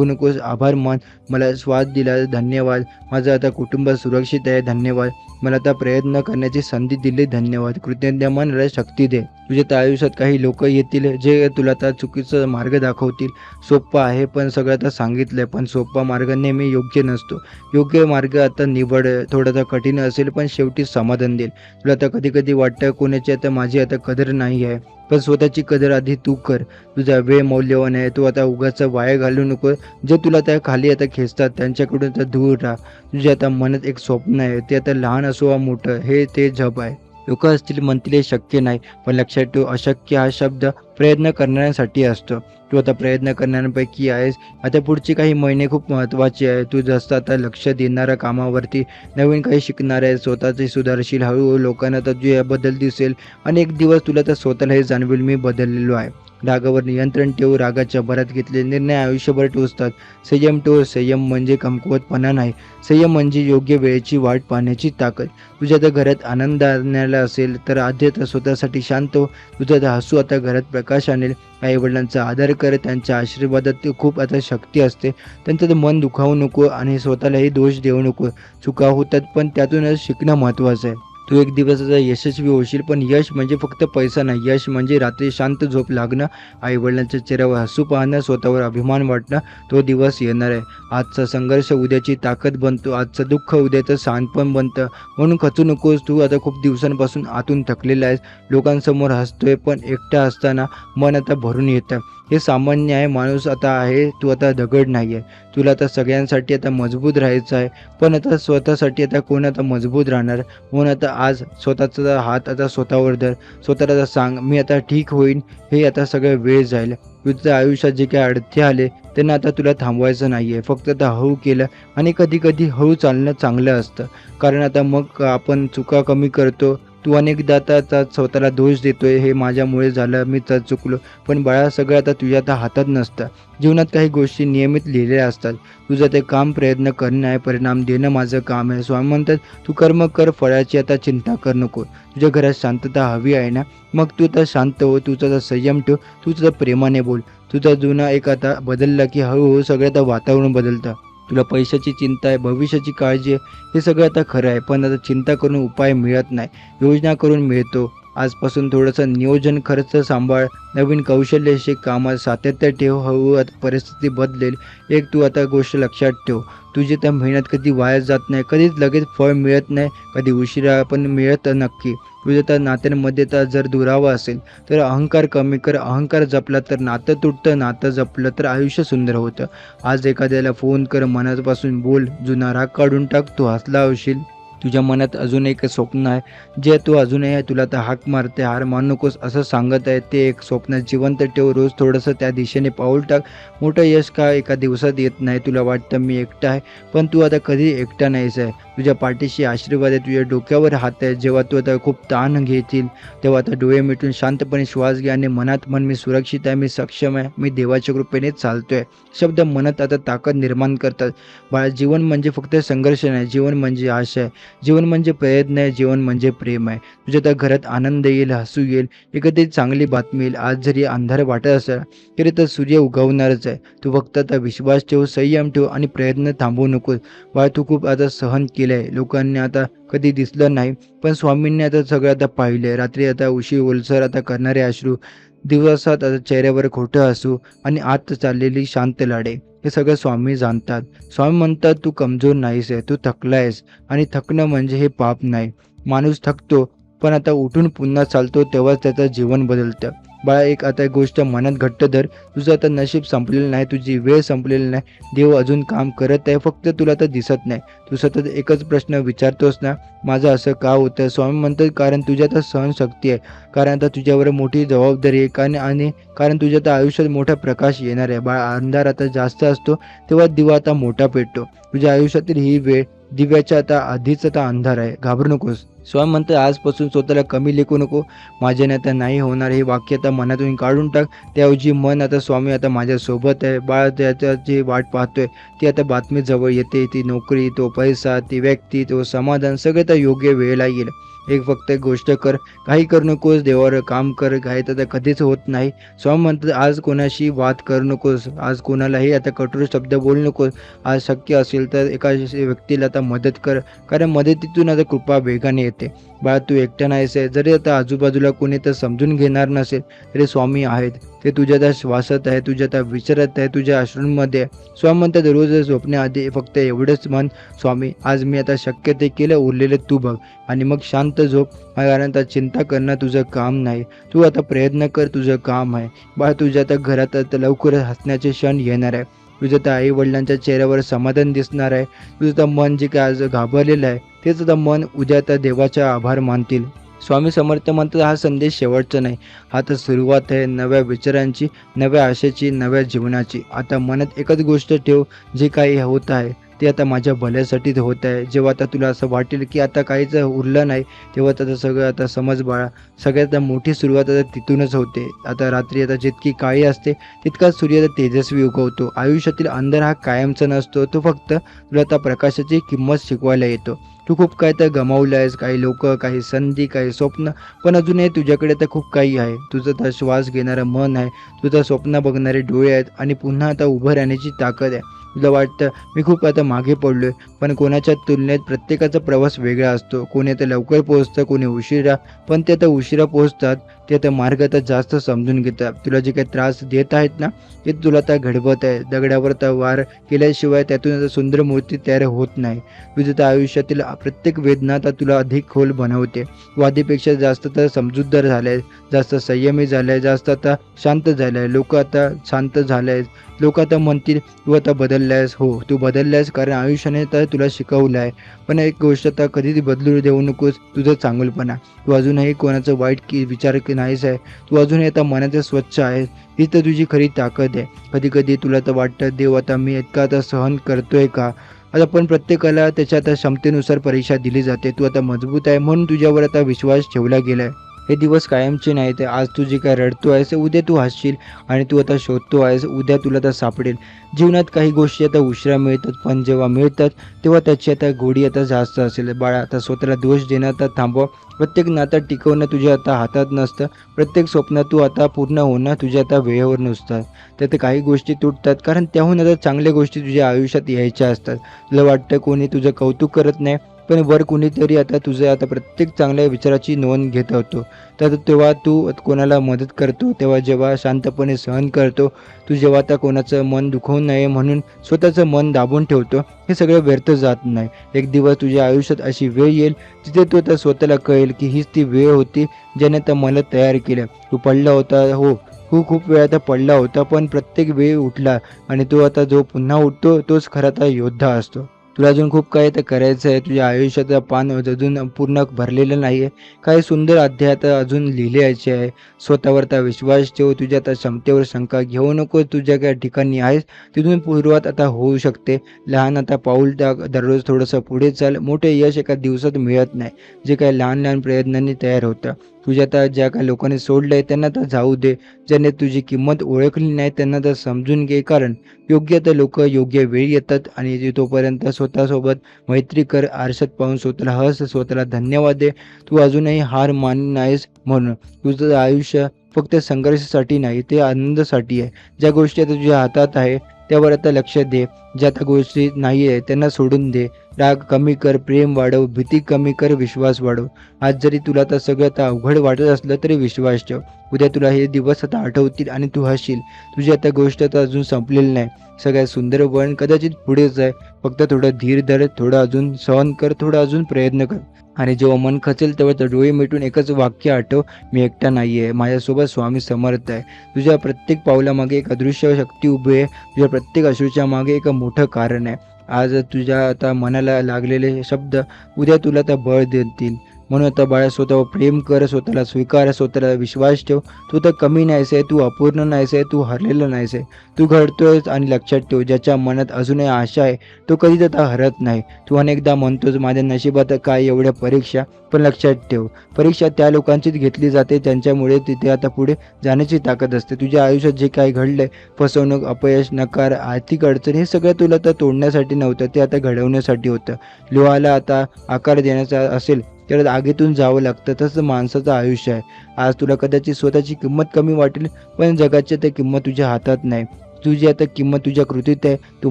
नकोस. आभार मान, मला श्वास दिला धन्यवाद, माझं आता कुटुंब सुरक्षित आहे धन्यवाद, मला आता प्रयत्न करण्याची संधी दिली धन्यवाद. कृतज्ञ मन, मला शक्ती दे. तुझ्या त्या आयुष्यात काही लोक येतील जे तुला आता चुकीचा मार्ग दाखवतील. सोप्पा आहे पण सगळं आता सांगितलंय, पण सोपा मार्ग नेहमी योग्य नसतो. योग्य मार्ग आता निवड. थोडासा कठीण असेल पण शेवटी समाधान देईल. तुला आता कधी कधी वाटतं कोणाची आता माझी आता कदर नाही आहे, पण स्वतःची कदर आधी तू कर. तुझा वेळ मौल्यवान आहे, तू आता उगाच वाया घालू नको. जे तुला त्या खाली आता खेचतात त्यांच्याकडून आता दूर राहा. तुझ्या आता मनात एक स्वप्न आहे, ते आता लहान असो वा मोठं, हे ते जप आहे. लोक असतील म्हणतील हे शक्य नाही, पण लक्षात ठेव, अशक्य हा शब्द प्रयत्न करणाऱ्यांसाठी असतो. तू आता प्रयत्न करणाऱ्यांपैकी आहेस. आता पुढचे काही महिने खूप महत्त्वाचे आहे. तू जास्त आता लक्ष देणाऱ्या कामावरती, नवीन काही शिकणार आहे, स्वतःचे सुधारशील. हळूहळू लोकांना तर तुझ्या बदल दिसेल आणि एक दिवस तुला तर स्वतःला हे जाणवेल मी बदललेलो आहे. रागावर नियंत्रण ठेव. रागाच्या भरात घेतलेले निर्णय आयुष्यभर टोचतात. संयम ठेव. संयम म्हणजे कमकुवतपणा नाही, संयम म्हणजे योग्य वेळेची वाट पाहण्याची ताकद. तुझ्या आता घरात आनंद आणायला असेल तर आधी आता स्वतःसाठी शांत हो. तुझं आता हसू आता घरात प्रकाश आणेल. आईवडिलांचा आदर कर, त्यांच्या आशीर्वादात खूप आता शक्ती असते. त्यांचं तर मन दुखावू नको आणि स्वतःलाही दोष देऊ नको. चुका होतात पण त्यातूनच शिकणं महत्त्वाचं आहे. तू एक दिवस आता यशस्वी होशील, पण यश म्हणजे फक्त पैसा नाही. यश म्हणजे रात्री शांत झोप लागणं, आईवडिलांच्या चेहऱ्यावर हसू पाहणं, स्वतःवर अभिमान वाटणं. तो दिवस येणार आहे. आजचा संघर्ष उद्याची ताकद बनतो, आजचं दुःख उद्याचं शहाणपण बनतं. म्हणून खचू नकोस. तू आता खूप दिवसांपासून आतून थकलेला आहेस. लोकांसमोर हसतोय पण एकटा असताना मन आता भरून येतं. हे सामान्य आहे. माणूस आता आहे, तू आता दगड नाही आहे. तुला आता सगळ्यांसाठी आता मजबूत राहायचं आहे, पण आता स्वतःसाठी आता कोण आता मजबूत राहणार. म्हणून आता आज स्वतःचा हात आता स्वतःवर धर. स्वतःला आता सांग मी आता ठीक होईन. हे आता सगळं वेळ जाईल. तुझ्या आयुष्यात जे काही अडथळे आले त्यांना आता तुला थांबवायचं नाही आहे. फक्त आता हळू केलं आणि कधी कधी हळू चालणं चांगलं असतं, कारण आता मग आपण चुका कमी करतो. तू अनेकदा आता स्वतःला दोष देतोय, हे माझ्यामुळे झालं, मी तर चुकलो. पण बाळा, सगळं आता तुझ्या आता हातात नसतं. जीवनात काही गोष्टी नियमित लिहिलेल्या असतात. तुझं ते काम प्रयत्न करणं आहे, परिणाम देणं माझं काम आहे. स्वामी म्हणतात तू कर्म कर, फळाची आता चिंता कर नको. तुझ्या घरात शांतता हवी आहे ना, मग तू आता शांत हो. तुझा संयम ठेव. तू तुझं प्रेमाने बोल. तुझा जुना एक आता बदलला की हळूहळू सगळं आता वातावरण बदलतं. तुला पैशाची चिंता आहे, भविष्याची काळजी आहे, हे सगळं आता खरं आहे, पण आता चिंता करून उपाय मिळत नाही, योजना करून मिळतो. आजपासून थोडंसं नियोजन, खर्च सांभाळ, नवीन कौशल्य शिक, कामात सातत्य ठेव. हळूहळू आता परिस्थिती बदलेल. एक तू आता गोष्ट लक्षात ठेव, तुझी तर मेहनत कधी वाया जात नाही, कधीच लगेच फळ मिळत नाही, कधी उशिरा पण मिळत नक्की. तुझ्या तर नात्यांमध्ये तर जर दुरावा असेल तर अहंकार कमी कर. अहंकार जपला तर नातं तुटतं, नातं जपलं तर आयुष्य सुंदर होतं. आज एखाद्याला फोन कर, मनापासून बोल, जुना राग काढून टाक. तू हसला होशील. तुझ्या मनात अजून एक स्वप्न आहे, जे तू अजूनही आहे, तुला तर हाक मारते, हार मानू नकोस असं सांगत आहे. ते एक स्वप्न जिवंत ठेव. रोज थोडंसं त्या दिशेने पाऊल टाक. मोठं यश का एका दिवसात येत नाही. तुला वाटतं मी एकटा आहे, पण तू आता कधी एकटा नाहीस आहे. तुझ्या पाठीशी आशीर्वाद आहे, तुझ्या डोक्यावर हात आहे. जेव्हा तू आता खूप ताण घेतील तेव्हा आता डोळे मिटून शांतपणे श्वास घ्या आणि मनात म्हण, मी सुरक्षित आहे, मी सक्षम आहे, मी देवाच्या कृपेने चालतोय. शब्द मनात आता ताकद निर्माण करतात. बाळा, जीवन म्हणजे फक्त संघर्ष नाही, जीवन म्हणजे आशा आहे, जीवन म्हणजे प्रयत्न आहे, जीवन म्हणजे प्रेम आहे. तुझ्या त्या घरात आनंद येईल, हसू येईल, एखादी चांगली बातमी येईल. आज जरी अंधार वाटत असेल तरी तर सूर्य उगवणारच आहे. तू फक्त आता विश्वास ठेव, संयम ठेव आणि प्रयत्न थांबवू नकोस. बाळा, तू खूप आता सहन केलंय, लोकांनी आता कधी दिसलं नाही, पण स्वामींनी आता सगळं आता पाहिलंय. रात्री आता उशी ओलसर आता करणारे अश्रू, दिवसात आता चेहऱ्यावर खोटं हसू आणि आत चाललेली शांत लाडे, हे सगळं स्वामी जाणतात. स्वामी म्हणतात तू कमजोर नाहीस आहे, तू थकला आहेस आणि थकणं म्हणजे हे पाप नाही. माणूस थकतो पण आता उठून पुन्हा चालतो तेव्हाच त्याचं जीवन बदलतं. बाळा, एक आता एक गोष्ट मनात घट्ट धर, तुझं आता नशीब संपलेलं नाही, तुझी वेळ संपलेली नाही. देव अजून काम करत आहे, फक्त तुला तर दिसत नाही. तू सतत एकच प्रश्न विचारतोस ना, माझं असं का होतं. स्वामी म्हणतात कारण तुझ्यात सहनशक्ती आहे, कारण आता तुझ्यावर मोठी जबाबदारी आहे, आणि कारण तुझ्या आता आयुष्यात मोठा प्रकाश येणार आहे. बाळा, अंधार आता जास्त असतो तेव्हा दिवा आता मोठा पेटतो. तुझ्या आयुष्यातील ही वेळ दिव्याच्या आता आधीच आता अंधार आहे, घाबरू नकोस. स्वामी म्हणतात आजपासून स्वतःला कमी लेखू नको. माझ्याने आता नाही होणार हे वाक्य आता मनातून काढून टाक. त्याऐवजी मन, आता स्वामी आता माझ्यासोबत आहे. बाळ, त्याच्या जी वाट पाहतोय ती आता बातमी जवळ येते. ती नोकरी, तो पैसा, ती व्यक्ती, तो समाधान, सगळे तर योग्य वेळेला येईल. एक गोष्ट कर, काही करू नकोस, देवावर काम कर, घाई तर कधीच होत नाही. स्वामी म्हणतात आज कोणाशी वाद करू नकोस, आज कोणालाही आता कठोर शब्द बोलू नकोस. आज शक्य असेल तर एका व्यक्तीला आता मदत कर, कारण मदतीतून आता कृपा वेगाने येते. बाळा तू एकटा नाहीस आहे. जरी आता आजूबाजूला कोणी तर समजून घेणार नसेल तरी स्वामी आहेत. ते तुझ्या त्या श्वासात आहे, तुझ्या त्या विचारात आहे, तुझ्या अश्रूंमध्ये आहे. स्वामी म्हणतात रोज झोपण्याआधी फक्त एवढंच म्हण, स्वामी आज मी आता शक्य ते केलं, उरलेलं तू बघ. आणि मग शांत झोप. कारण आता चिंता करणं तुझं काम नाही. तू आता प्रयत्न कर, तुझं काम आहे. बाळा तुझ्या आता घरात आता लवकरच हसण्याचे क्षण येणार आहे. तुझ्या त्या आई वडिलांच्या चेहऱ्यावर समाधान दिसणार आहे. तुझं तर मन जे काय आज घाबरलेलं आहे तेच आता मन उद्या त्या देवाचा आभार मानतील. स्वामी समर्थ म्हणतात हा संदेश शेवटचा नाही, हा तर सुरुवात आहे नव्या विचारांची, नव्या आशेची, नव्या जीवनाची. आता मनात एकच गोष्ट ठेव, जे काही होत आहे ते आता माझ्या भल्यासाठीच होत आहे. जेव्हा आता तुला असं वाटेल की आता काहीच उरलं नाही, तेव्हा आता सगळं आता समज बाळा, सगळ्यात मोठी सुरुवात आता तिथूनच होते. आता रात्री आता जितकी काळी असते तितकाच सूर्य आता तेजस्वी उगवतो. आयुष्यातील अंधार हा कायमचा नसतो, तो फक्त तुला आता प्रकाशाची किंमत शिकवायला येतो. तू खूप काय तर गमावलं आहेस, काही लोक, काही संधी, काही स्वप्न, पण अजूनही तुझ्याकडे तर खूप काही आहे. तुझं तर श्वास घेणारं मन आहे, तुझं स्वप्न बघणारे डोळे आहेत आणि पुन्हा आता उभं राहण्याची ताकद आहे. तुला वाटतं मी खूप आता मागे पडलोय, पण कोणाच्या तुलनेत प्रत्येकाचा प्रवास वेगळा असतो. कोणी आता लवकर पोहोचतं, कोणी उशिरा, पण ते आता उशिरा पोहोचतात ते आता मार्ग आता जास्त समजून घेतात. तुला जे काही त्रास देत आहेत ना ते तुला आता घडवत आहे. दगडावर तर वार केल्याशिवाय त्यातून आता सुंदर मूर्ती तयार होत नाही. तुझ्या त्या आयुष्यातील प्रत्येक वेदना आता तुला अधिक खोल बनवते. तू आधीपेक्षा जास्त तर समजूतदार झालाय, जास्त संयमी झालाय, जास्त आता शांत झालाय. लोक आता शांत झालाय. लोक आता म्हणतील तू आता बदललायस. हो तू बदललायस, कारण आयुष्याने तर तुला शिकवलं आहे. पण एक गोष्ट आता कधीच बदलू देऊ नकोस, तुझं चांगलपणा. तू अजूनही कोणाचं वाईट विचार नाहीच आहे. तू अजूनही आता मनाचं स्वच्छ आहेस. ही तर तुझी खरी ताकद आहे. कधी कधी तुला तर वाटतं देव आता मी इतका आता सहन करतोय का. आता पण प्रत्येकाला त्याच्या आता क्षमतेनुसार परीक्षा दिली जाते. तू आता मजबूत आहे म्हणून तुझ्यावर आता विश्वास ठेवला गेलाय. हे दिवस कायमचे नाहीत. आज तू जे काय रडतो आहेस उद्या तू हसशील, आणि तू आता शोधतो आहेस उद्या तुला तर सापडेल. जीवनात काही गोष्टी आता उशिरा मिळतात, पण जेव्हा मिळतात तेव्हा त्याची आता गोडी आता जास्त असेल. बाळा आता स्वतःला दोष देणं आता थांबव. प्रत्येक नातं टिकवणं तुझ्या आता हातात नसतं. प्रत्येक स्वप्न तू आता पूर्ण होणं तुझ्या आता वेळेवर नसतं. त्यात काही गोष्टी तुटतात, कारण त्याहून आता चांगल्या गोष्टी तुझ्या आयुष्यात यायच्या असतात. तुला वाटतं कोणी तुझं कौतुक करत नाही, पण वर कुणीतरी आता तुझं आता प्रत्येक चांगल्या विचाराची नोंद घेत होतो. तर तेव्हा तू कोणाला मदत करतो, तेव्हा जेव्हा शांतपणे सहन करतो, तू जेव्हा आता कोणाचं मन दुखवू नये म्हणून स्वतःचं मन दाबून ठेवतो, हे सगळं व्यर्थ जात नाही. एक दिवस तुझ्या आयुष्यात अशी वेळ येईल जिथे तू आता स्वतःला कळेल की हीच ती वेळ होती ज्याने आता मला तयार केलं. तू पडला होता, हो तू खूप वेळ आता पडला होता, पण प्रत्येक वेळ उठला, आणि तो आता जो पुन्हा उठतो तोच खरा आता योद्धा असतो. तुला अजून खूप काही तर करायचं आहे. तुझ्या आयुष्याचं पान अजून पूर्ण भरलेलं नाही आहे. काही सुंदर अध्याय आता अजून लिहायचे आहे. स्वतःवर आता विश्वास ठेव. तुझ्या आता क्षमतेवर शंका घेऊ नको. तुझ्या काय ठिकाणी आहेस तिथून सुरुवात आता होऊ शकते. लहान आता पाऊल टाक, दररोज थोडंसं पुढे चाल. मोठे यश एका दिवसात मिळत नाही, जे काही लहान लहान प्रयत्नांनी तयार होतं. तुझ्या आता ज्या काही लोकांनी सोडलंय त्यांना तर जाऊ दे. ज्याने तुझी किंमत ओळखली नाही त्यांना तर समजून घे, कारण योग्य तर लोक योग्य वेळी येतात. आणि तोपर्यंत स्वतःसोबत मैत्री कर. आरशात पाहून स्वतःला हस, स्वतःला धन्यवाद दे. तू अजूनही हार मानली नाहीस म्हणून. तुझं आयुष्य फक्त संघर्षासाठी नाही, ते आनंदासाठी आहे. ज्या गोष्टी आता तुझ्या हातात आहे त्यावर आता लक्ष दे. ज्या त्या गोष्टी नाही आहे त्यांना सोडून दे. राग कमी कर, प्रेम वाढव, भीती कमी कर, विश्वास वाढव. आज जरी तुला आता सगळं आता अवघड वाटत असलं तरी विश्वास ठेव. उद्या तुला हे दिवस आता आठवतील आणि तू हसशील. तुझी आता गोष्ट आता अजून संपलेली नाही. सगळ्यात सुंदर वळण कदाचित पुढेच आहे. फक्त थोडं धीर धर, थोडं अजून सहन कर, थोडं अजून प्रयत्न कर. आणि जेव्हा मन खचेल तेव्हा तर डोळे मिटून एकच वाक्य आठव, मी एकटा नाही आहे, माझ्यासोबत स्वामी समर्थ आहे. तुझ्या प्रत्येक पावलामागे एक अदृश्य शक्ती उभी आहे. तुझ्या प्रत्येक अश्रूच्या मागे एक मोठं कारण आहे. आज तुझ्या आता मनाला लागलेले शब्द उद्या तुला तर बळ देतील. म्हणून आता बाळा स्वतःवर प्रेम कर, स्वतःला स्वीकार, स्वतःला विश्वास ठेव. तू तर कमी नाहीस आहे, तू अपूर्ण नाहीस आहे, तू हरलेलं नाहीस आहे. तू घडतोयस. आणि लक्षात ठेव, ज्याच्या मनात अजूनही आशा आहे तो कधीच आता हरत नाही. तू अनेकदा म्हणतोस माझ्या नशिबात काय एवढ्या परीक्षा, पण लक्षात ठेव, परीक्षा त्या लोकांचीच घेतली जाते त्यांच्यामुळे तिथे आता पुढे जाण्याची ताकद असते. तुझ्या आयुष्यात जे काय घडलंय, फसवणूक, अपयश, नकार, आर्थिक अडचण, हे सगळं तुला तर तोडण्यासाठी नव्हतं, ते आता घडवण्यासाठी होतं. लोहाला आता आकार देण्याचा असेल त्याला आगीतून जावं लागतं. तसं माणसाचं आयुष्य आहे. आज तुला कदाचित स्वतःची किंमत कमी वाटेल, पण जगाची तर किंमत तुझ्या हातात नाही. तुझी आता किंमत तुझ्या कृतीत आहे. तू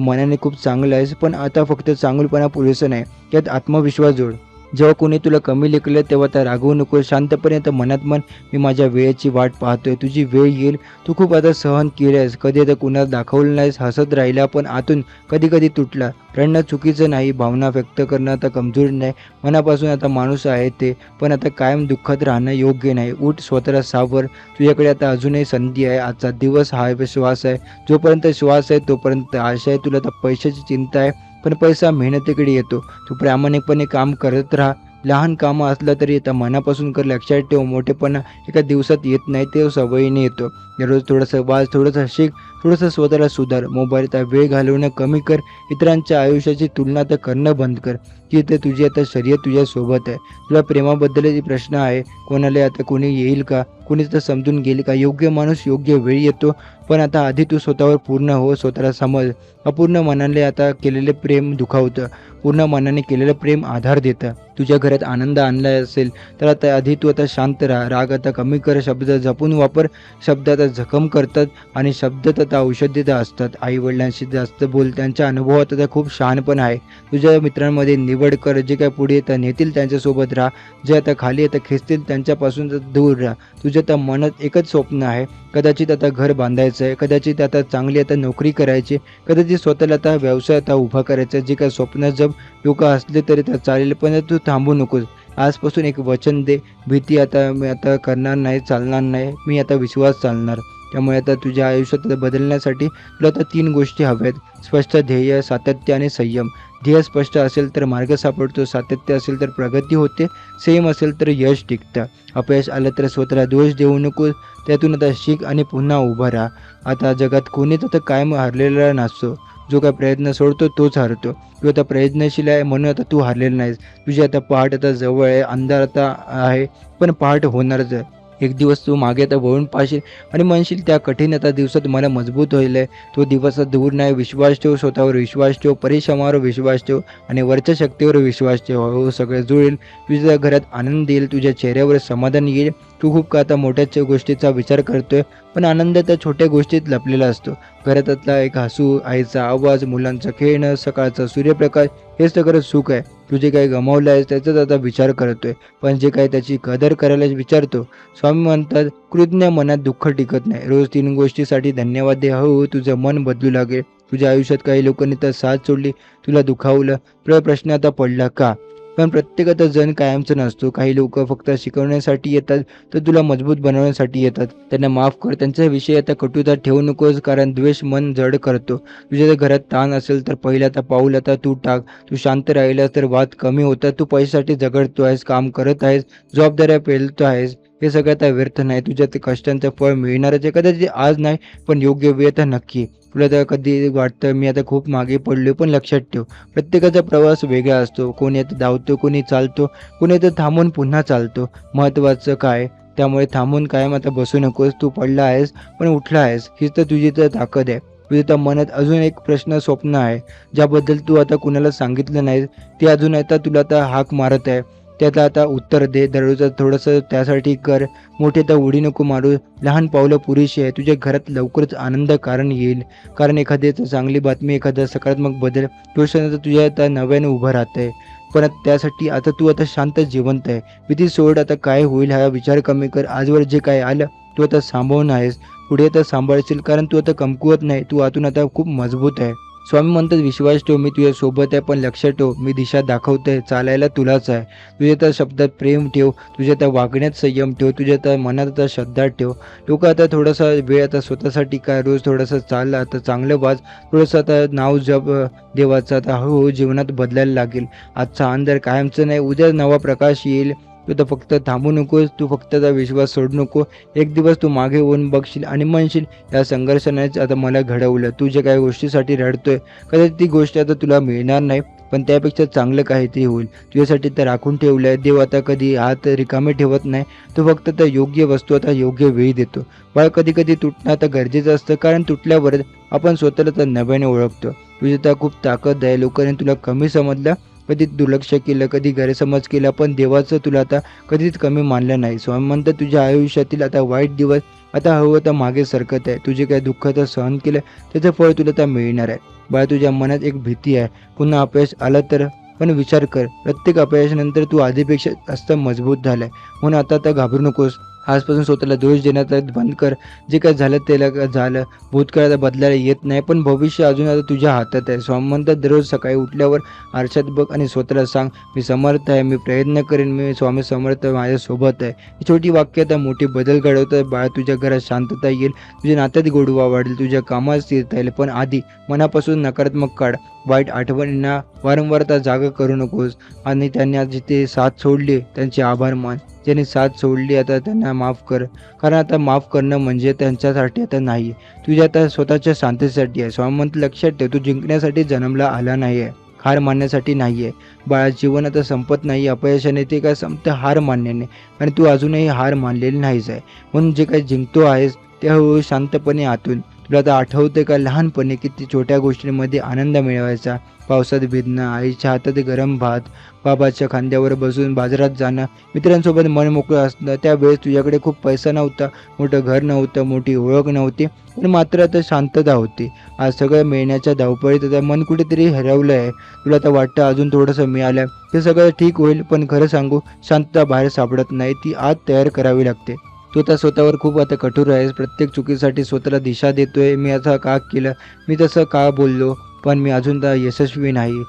मनाने खूप चांगला आहेस, पण आता फक्त चांगुलपणा पुरेसं नाही. त्यात आत्मविश्वास जोड. जेव्हा कोणी तुला कमी लेखलं तेव्हा त्या रागवू नको. शांतपणे आता मनात म्हण, मी माझ्या वेळेची वाट पाहतोय. तुझी वेळ येईल. तू खूप आता सहन केलंयस. कधी आता कुणाला दाखवलं नाहीस. हसत राहिला, पण आतून कधी कधी तुटला. रडणं चुकीचं नाही. भावना व्यक्त करणं आता कमजोरी नाही. मनापासून आता माणूस आहे ते. पण आता कायम दुःखात राहणं योग्य नाही. उठ, स्वतःला सावर. तुझ्याकडे आता अजूनही संधी आहे. आजचा दिवस हा श्वास आहे. जोपर्यंत श्वास आहे तोपर्यंत आशा आहे. तुला आता पैशाची चिंता आहे, पण पैसा मेहनतीकडे येतो. तू प्रामाणिकपणे काम करत राहा. लहान कामं असलं तरी आता मनापासून कर. लक्षात ठेव, मोठेपणा एका दिवसात येत नाही, ते सवयीने येतो. दररोज थोडंसं वाच, थोडंसं शिक, थोडंसं स्वतःला सुधार. मोबाईलचा वेळ घालवणं कमी कर. इतरांच्या आयुष्याची तुलना तर करणं बंद कर. की ते तुझी आता शर्यत तुझ्यासोबत आहे. तुला प्रेमाबद्दलही प्रश्न आहे. कोणाला आता कोणी येईल का? कोणी तर समजून घेईल का? योग्य माणूस योग्य वेळी येतो. पण आता आधी तू स्वतःवर पूर्ण हो. स्वतःला समज. अपूर्ण मनाने आता केलेले प्रेम दुखावतं. पूर्ण मनाने केलेलं प्रेम आधार देतं. तुझ्या घरात आनंद आणला असेल तर आता आधी तू आता शांत राहा. राग आता कमी कर. शब्द जपून वापर. शब्द आता जखम करतात आणि शब्द आता औषधी असतात. आई वडिलांशी जास्त बोल. त्यांच्या अनुभवात आता खूप शहाणपण आहे. तुझ्या मित्रांमध्ये निवड कर. जे काय पुढे आता नेतील त्यांच्यासोबत राहा. जे आता खाली आता खेचतील त्यांच्यापासून दूर राहा. तुझ्या आता मनात एकच स्वप्न आहे. कदाचित आता घर बांधायचं आहे. कदाचित आता चांगली आता नोकरी करायची. कदाचित स्वतःला आता व्यवसाय आता उभा करायचा. जे काय स्वप्न जब लोक असले तरी तर चालेल, पण तू थांबू नकोस. आजपासून एक वचन दे. भीती आता मी आता करणार नाही, चालणार नाही. मी आता विश्वास चालणार. त्यामुळे आता तुझ्या आयुष्यात बदलण्यासाठी तुला आता 3 गोष्टी हव्यात. स्पष्ट ध्येय, सातत्य आणि संयम. ध्येय स्पष्ट असेल तर मार्ग सापडतो. सातत्य असेल तर प्रगती होते. संयम असेल तर यश टिकतं. अपयश आलं तर स्वतःला दोष देऊ नको. त्यातून आता शिक आणि पुन्हा उभा राहा. आता जगात कोणीच आता कायम हरलेला नसतो. जो काय प्रयत्न सोडतो तोच हरतो. तू आता प्रयत्नशील आहे म्हणून आता तू हरलेला नाहीस. तुझी आता पहाट आता जवळ आहे. अंधार आता आहे, पण पहाट होणारच आहे. एक दिवस तू मागे आता वळून पाहशील आणि म्हणशील, त्या कठीण आता दिवसात मला मजबूत होईल आहे. तो दिवस दूर नाही. विश्वास ठेव. स्वतःवर विश्वास ठेव. परिश्रमावर विश्वास ठेव आणि वरच्या शक्तीवर विश्वास ठेव. हो, सगळं जुळेल. तुझ्या घरात आनंद येईल. तुझ्या चेहऱ्यावर समाधान येईल. तू खूप का आता मोठ्या गोष्टीचा विचार करतोय, पण आनंद त्या छोट्या गोष्टीत लपलेला असतो. घरातला एक हसू, आईचा आवाज, मुलांचं खेळणं, सकाळचा सूर्यप्रकाश, हेच सगळं सुख आहे. तू जे काही गमावलं आहेस त्याचाच आता विचार करतोय, पण जे काही त्याची कदर करायला विचारतो. स्वामी म्हणतात, कृतज्ञ मनात दुःख टिकत नाही. रोज 3 गोष्टीसाठी धन्यवाद दे. हो, तुझं मन बदलू लागेल. तुझ्या आयुष्यात काही लोकांनी तर साथ सोडली, तुला दुखावलं. प्रश्न आता पडला का? पण प्रत्येकाचा जण कायमचा नसतो. काही लोक फक्त शिकवण्यासाठी येतात, तर तुला मजबूत बनवण्यासाठी येतात. त्यांना माफ कर. त्यांच्याविषयी आता कटुता ठेवू नकोस, कारण द्वेष मन जड करतो. तुझ्या जर घरात ताण असेल तर पहिला आता पाऊल आता तू टाक. तू शांत राहिलास तर वाद कमी होतात. तू पैशासाठी झगडतो आहेस, काम करत आहेस, जबाबदाऱ्या पेलतो आहेस, हे सगळं आता व्यर्थ नाही. तुझ्या ते कष्टांचं फळ मिळणारच आहे. कदाचित आज नाही, पण योग्य वेळ तर नक्की. तुला तर कधी वाटतं मी आता खूप मागे पडलो, पण लक्षात ठेव, प्रत्येकाचा प्रवास वेगळा असतो. कोणी आता धावतो, कोणी चालतो, कोणी आता थांबून पुन्हा चालतो. महत्त्वाचं काय? त्यामुळे थांबून कायम आता बसू नकोस. तू पडला आहेस पण उठला आहेस, हीच तर तुझी तर ताकद आहे. तुझ्या त्या मनात अजून एक प्रश्न, स्वप्न आहे, ज्याबद्दल तू आता कुणाला सांगितलं नाहीस. ते अजून आता तुला आता हाक मारत आहे. त्याला आता उत्तर दे. दररोज थोडंसं त्यासाठी कर. मोठे तर उडी नको मारू. लहान पावलं पुरेशी आहे. तुझ्या घरात लवकरच आनंद कारण येईल. कारण एखाद्याची चांगली बातमी, एखादा सकारात्मक बदल, तो तुझ्या आता नव्याने उभं राहत आहे. पण त्यासाठी आता तू आता शांत जिवंत आहे. भीती सोड. आता काय होईल हा विचार कमी कर. आजवर जे काय आलं तू आता सांभाळून आहेस. पुढे आता सांभाळशील, कारण तू आता कमकुवत नाही. तू आतून आता खूप मजबूत आहे. स्वामी म्हणतात, विश्वास ठेव, मी तुझ्या सोबत आहे. पण लक्षात ठेव, मी दिशा दाखवतोय. चालायला तुलाच आहे. तुझ्या त्या शब्दात प्रेम ठेव. तुझ्या त्या वागण्यात संयम ठेव. तुझ्या त्या मनात आता श्रद्धा ठेव. लोक आता थोडासा वेळ आता स्वतःसाठी काय, रोज थोडंसं चाललं, आता चांगलं वाच, थोडंसं आता नाव जप देवाचं. आता हळूहळू जीवनात बदलायला लागेल. आजचा अंधार कायमचं नाही. उद्या नवा प्रकाश येईल. तू तर फक्त थांबू नकोस. तू फक्त त्याचा विश्वास सोडू नको. एक दिवस तू मागे होऊन बघशील आणि म्हणशील, या संघर्षानेच आता मला घडवलं. तू जे काही गोष्टीसाठी रडतोय, कदाचित ती गोष्ट आता तुला मिळणार नाही, पण त्यापेक्षा चांगलं काहीतरी होईल. तुझ्यासाठी तर राखून ठेवलं आहे. देव आता कधी हात रिकामे ठेवत नाही. तो फक्त त्या योग्य वस्तू आता योग्य वेळी देतो. बाळ, कधी कधी तुटणं आता गरजेचं असतं, कारण तुटल्यावर आपण स्वतःला तर नव्याने ओळखतो. तुझी तर खूप ताकद आहे. लोकांनी तुला कमी समजलं, कधी दुर्लक्ष केलं, कधी गैरसमज केला, पण देवाचं तुला आता कधीच कमी मानलं नाही. स्वामी म्हणतात तुझ्या आयुष्यातील आता वाईट दिवस आता हळूहळू आता मागे सरकत आहे. तुझे काही दुःख आता सहन केलं त्याचं फळ तुला आता मिळणार आहे. बाळा, तुझ्या मनात एक भीती आहे, पुन्हा अपयश आलं तर. पण विचार कर, प्रत्येक अपयशानंतर तू आधीपेक्षा जास्त मजबूत झालाय. म्हणून आता घाबरू नकोस. आजपासून स्वतःला दोष देण्याचा बंद कर. जे काय झालं त्याला झालं. भूतकाळ आता बदलायला येत नाही, पण भविष्य अजून आता तुझ्या हातात आहे. स्वामी म्हणतात दररोज सकाळी उठल्यावर आरशात बघ आणि स्वतःला सांग, मी समर्थ आहे, मी प्रयत्न करेन, मी स्वामी समर्थ माझ्यासोबत आहे. ही छोटी वाक्य आता मोठी बदल घडवतात. बाळा, तुझ्या घरात शांतता येईल, तुझ्या नात्यात गोडवा वाढेल, तुझ्या कामात स्थिरता येईल. पण आधी मनापासून नकारात्मक काढ. वाईट आठवणींना वारंवार जागा करू नकोस. आणि त्यांनी आज जिथे साथ सोडली त्यांचे आभार मान. ज्यांनी साथ सोडली आता त्यांना माफ कर. कारण आता माफ करणं म्हणजे त्यांच्यासाठी आता नाही, तुझ्या आता स्वतःच्या शांतीसाठी आहे. स्वामी म्हणतात लक्षात ठेव, तू जिंकण्यासाठी जन्मला आला नाही आहे, हार मानण्यासाठी नाही आहे. बाळा, जीवन आता संपत नाही अपयशाने, ते काय संपतं हार मानण्याने. आणि तू अजूनही हार मानलेली नाहीच आहे. म्हणून जे काही जिंकतो आहेस ते हळूहळू शांतपणे आतून. तुला आता आठवते का लहानपणी किती छोट्या गोष्टींमध्ये आनंद मिळवायचा? पावसात भिजणं, आईच्या हातात गरम भात, बाबाच्या खांद्यावर बसून बाजारात जाणं, मित्रांसोबत मन मोकळं असणं. त्यावेळेस तुझ्याकडे खूप पैसा नव्हता, मोठं घर नव्हतं, मोठी ओळख नव्हती, पण मात्र आता शांतता होती. आज सगळं मिळण्याच्या धावपळीत आता मन कुठेतरी हरवलं आहे. तुला आता वाटतं अजून थोडंसं मिळालं ते सगळं ठीक होईल, पण खरं सांगू, शांतता बाहेर सापडत नाही, ती आत तयार करावी लागते. तू आता स्वतःवर खूप आता कठोर आहेस. प्रत्येक चुकीसाठी स्वतःला दिशा देतोय. मी असं का केलं, मी तसं का बोललो, पण मी अजून तर यशस्वी नाही.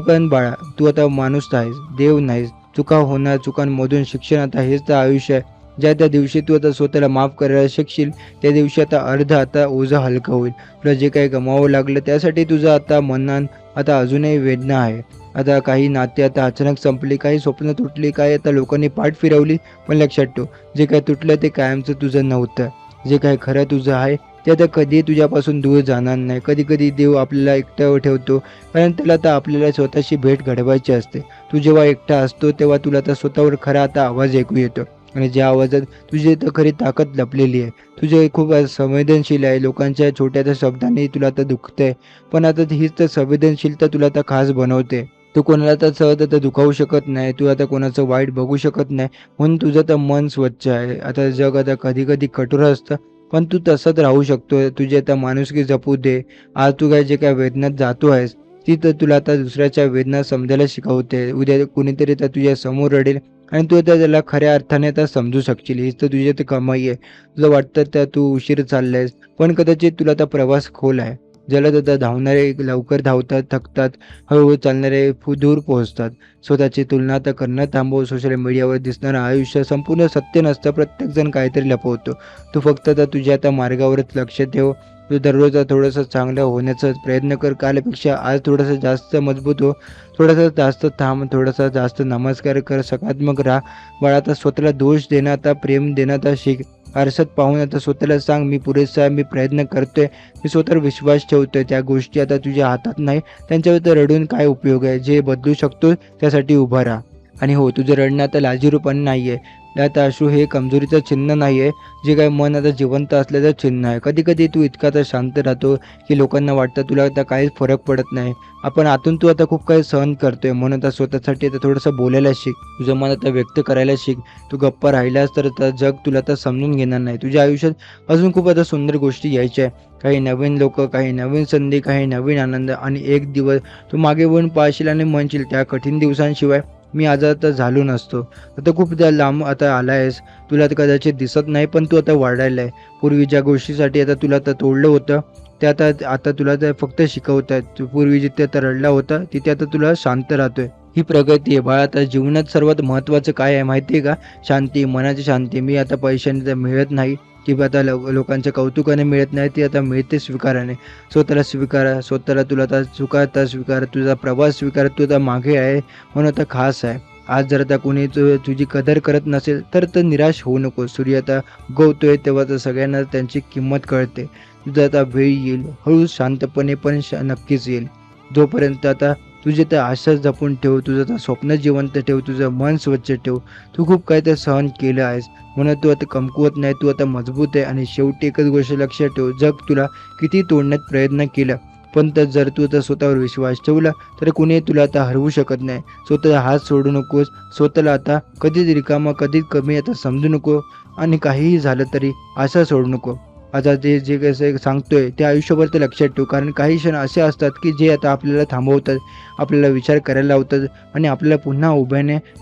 पण बाळा, तू आता माणूस आहेस, देव नाहीस. चुका होणार, चुकांमधून शिक्षण. आता हेच तर आयुष्य आहे. ज्या त्या दिवशी तू आता स्वतःला माफ करायला शिकशील त्या दिवशी आता आता ओझं हलकं होईल. तुला जे काही गमावं लागलं त्यासाठी तुझं आता मनात आता अजूनही वेदना आहे. आता काही नाते आता अचानक संपली, काही स्वप्न तुटली, काही आता लोकांनी पाठ फिरवली. पण लक्षात ठेव, जे काही तुटलं ते कायमचं तुझं नव्हतं. जे काही खरं तुझं आहे ते आता कधी तुझ्यापासून दूर जाणार नाही. कधी कधी देव आपल्याला एकटं ठेवतो, कारण त्याला आता आपल्याला स्वतःशी भेट घडवायची असते. तू जेव्हा एकटा असतो तेव्हा तुला आता स्वतःवर खरा आता आवाज ऐकू येतो. आणि ज्या आवाजात तुझी तर खरी ताकद लपलेली आहे. तुझे खूप संवेदनशील आहे. लोकांच्या छोट्या त्या शब्दांनी तुला आता दुखतंय, पण आता हीच तर संवेदनशीलता तुला आता खास बनवते. तू कोणाला तर सहज आता दुखावू शकत नाही. तू आता कोणाचं वाईट बघू शकत नाही. म्हणून तुझं तर मन स्वच्छ आहे. आता जग आता कधी कधी कठोर असतं, पण तू तसंच राहू शकतोय. तुझी आता माणुसकी जपू दे. आज तू काय जे काय वेदनात जातो आहेस ती तर तुला आता दुसऱ्याच्या वेदना समजायला शिकवते. उद्या कुणीतरी तर तुझ्या समोर रडेल आणि तू आता त्याला खऱ्या अर्थाने आता समजू शकशील. हीच तर तुझी ते कमाई आहे. तुला वाटतं त्या तू उशीर चाललायस, पण कदाचित तुला आता प्रवास खोल आहे. जलद आता धावणारे लवकर धावतात, थकतात. हळूहळू चालणारे दूर पोहोचतात. स्वतःची तुलना तर करणं थांबव. सोशल मीडियावर दिसणारं आयुष्य संपूर्ण सत्य नसतं. प्रत्येकजण काहीतरी लपवतो. तू फक्त आता तुझ्या आता मार्गावरच लक्ष ठेव. तू दररोज थोडंसं चांगलं होण्याचा प्रयत्न कर. कालपेक्षा आज थोडंसं जास्त मजबूत हो. थोडंसं जास्त थांब, थोडासा जास्त नमस्कार कर, सकारात्मक राहा. बाळा, आता स्वतःला दोष देणं आता प्रेम देणं आता शिक. आरशात पाहून आता स्वतःला सांग, मी पुरेसा आहे, मी प्रयत्न करतोय, मी स्वतःवर विश्वास ठेवतोय. त्या गोष्टी आता तुझ्या हातात नाही, त्यांच्यावर तर रडून काय उपयोग आहे. जे बदलू शकतो त्यासाठी उभा राहा. आणि हो, तुझं रडणं आता लाजिरूपण नाही आहे. आता अश्रू हे कमजोरीचं चिन्ह नाही आहे. जे काही मन आता जिवंत असल्याचं चिन्ह आहे. कधी कधी तू इतका आता शांत राहतो की लोकांना वाटतं तुला आता काहीच फरक पडत नाही. आपण आतून तू आता खूप काही सहन करतोय. म्हणून आता स्वतःसाठी आता थोडंसं बोलायला शिक. तुझं मन आता व्यक्त करायला शिक. तू गप्पा राहिलास तर आता जग तुला आता समजून घेणार नाही. तुझ्या आयुष्यात अजून खूप आता सुंदर गोष्टी यायच्या आहे. काही नवीन लोक, काही नवीन संधी, काही नवीन आनंद. आणि एक दिवस तू मागे वळून पाहशील आणि म्हणशील त्या कठीण दिवसांशिवाय मी आज आता झालो नसतो. आता खूप लांब आता आला आहेस. तुला आता कदाचित दिसत नाही, पण तू आता वाढायला आहे. पूर्वी ज्या गोष्टीसाठी आता तुला आता तोडलं होतं ते आता आता तुला तर फक्त शिकवत आहेत. तू पूर्वी जिथे आता रडला होता तिथे आता तुला शांत राहतोय. ही प्रगती आहे बाळा. आता जीवनात सर्वात महत्त्वाचं काय आहे माहिती आहे का? शांती, मनाची शांती. मी आता पैशाने तर मिळत नाही किंवा आता लोकांच्या कौतुकाने मिळत नाही, ती आता मिळते स्वीकाराने. स्वतःला स्वीकारा. स्वतःला तुला आता चुका स्वीकार, तुझा प्रवास स्वीकार. तू आता मागे आहे म्हणून आता खास आहे. आज जर आता कोणी तुझी कदर करत नसेल तर निराश होऊ नको. सूर्य आता उगवतोय तेव्हा तर सगळ्यांना त्यांची किंमत कळते. तुझा आता वेळ येईल, हळू शांतपणे पण नक्कीच येईल. जोपर्यंत आता तुझे तर आशा जपून ठेव. तुझं तर स्वप्न जिवंत ठेव. तुझं मन स्वच्छ ठेव. तू खूप काही ते सहन केलं आहेस म्हणून तू आता कमकुवत नाही. तू आता मजबूत आहे. आणि शेवटी एकच गोष्ट लक्षात ठेव, जग तुला किती तोडण्यात प्रयत्न केला पण तर जर तू आता स्वतःवर विश्वास ठेवला तर कुणी तुला आता हरवू शकत नाही. स्वतःचा हात सोडू नकोस. स्वतःला आता कधीच रिकामा, कधीच कमी आता समजू नको आणि काहीही झालं तरी आशा सोडू नको. आता जे जे कसं सांगतोय ते आयुष्यभर ते लक्षात ठेव. कारण काही क्षण असे असतात की जे आता आपल्याला थांबवतात, आपल्याला विचार करायला लावतात आणि आपल्याला पुन्हा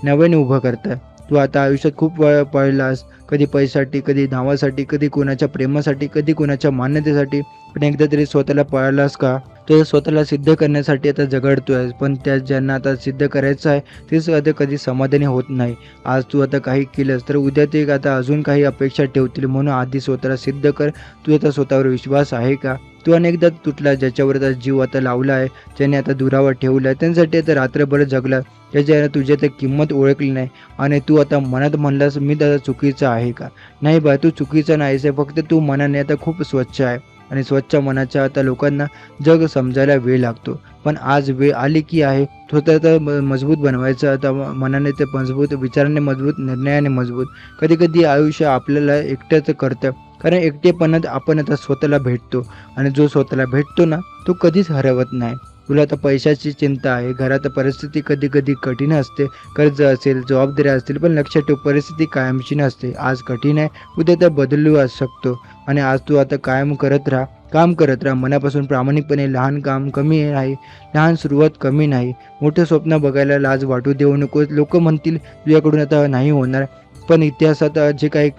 नव्याने उभं करतात. तू आता आयुष्यात खूप वेळा पळलास, कधी पैशासाठी, कधी नावासाठी, कधी कोणाच्या प्रेमासाठी, कधी कोणाच्या मान्यतेसाठी. पण एकदा तरी स्वतःला पळालास का? तो स्वतःला सिद्ध करण्यासाठी आता झगडतोय, पण त्या ज्यांना आता सिद्ध करायचं आहे तेच आता कधी समाधानी होत नाही. आज तू आता काही केलंस तर उद्या ते आता अजून काही अपेक्षा ठेवतील. म्हणून आधी स्वतःला सिद्ध कर. तू आता स्वतःवर विश्वास आहे का? तू अनेकदा तुटला, ज्याच्यावर आता जीव आता लावला आहे, ज्याने आता दुरावा ठेवला आहे, त्यांच्यासाठी आता रात्रभर जगला, त्याच्या तुझी आता किंमत ओळखली नाही आणि तू आता मनात म्हणलास मी आता चुकीचा आहे का? नाही बा, तू चुकीचा नाहीस आहे. फक्त तू मनाने आता खूप स्वच्छ आहे आणि स्वच्छ मनाच्या आता लोकांना जग समजायला वेळ लागतो. पण आज वेळ आली की आहे स्वतः मजबूत बनवायचं. आता मनाने ते मजबूत, विचाराने मजबूत, निर्णयाने मजबूत. कधी कधी आयुष्य आपल्याला एकट्याचं करतं, कारण एकटेपणात आपण आता स्वतःला भेटतो आणि जो स्वतःला भेटतो ना तो कधीच हरवत नाही. तुला आता पैशाची चिंता आहे, घरात परिस्थिती कधी कधी कठीण असते, कर्ज असेल, जबाबदाऱ्या असतील, पण लक्षात ठेव परिस्थिती कायमची नसते. आज कठीण आहे, उद्या त्या बदलू शकतो आणि आज तू आता कायम करत राहा, काम करत राहा मनापासून प्रामाणिकपणे. लहान काम कमी नाही, लहान सुरुवात कमी नाही. मोठं स्वप्न बघायला लाज वाटू देऊ नकोस. लोक म्हणतील तुझ्याकडून आता नाही होणार, पण इतिहासात जे काही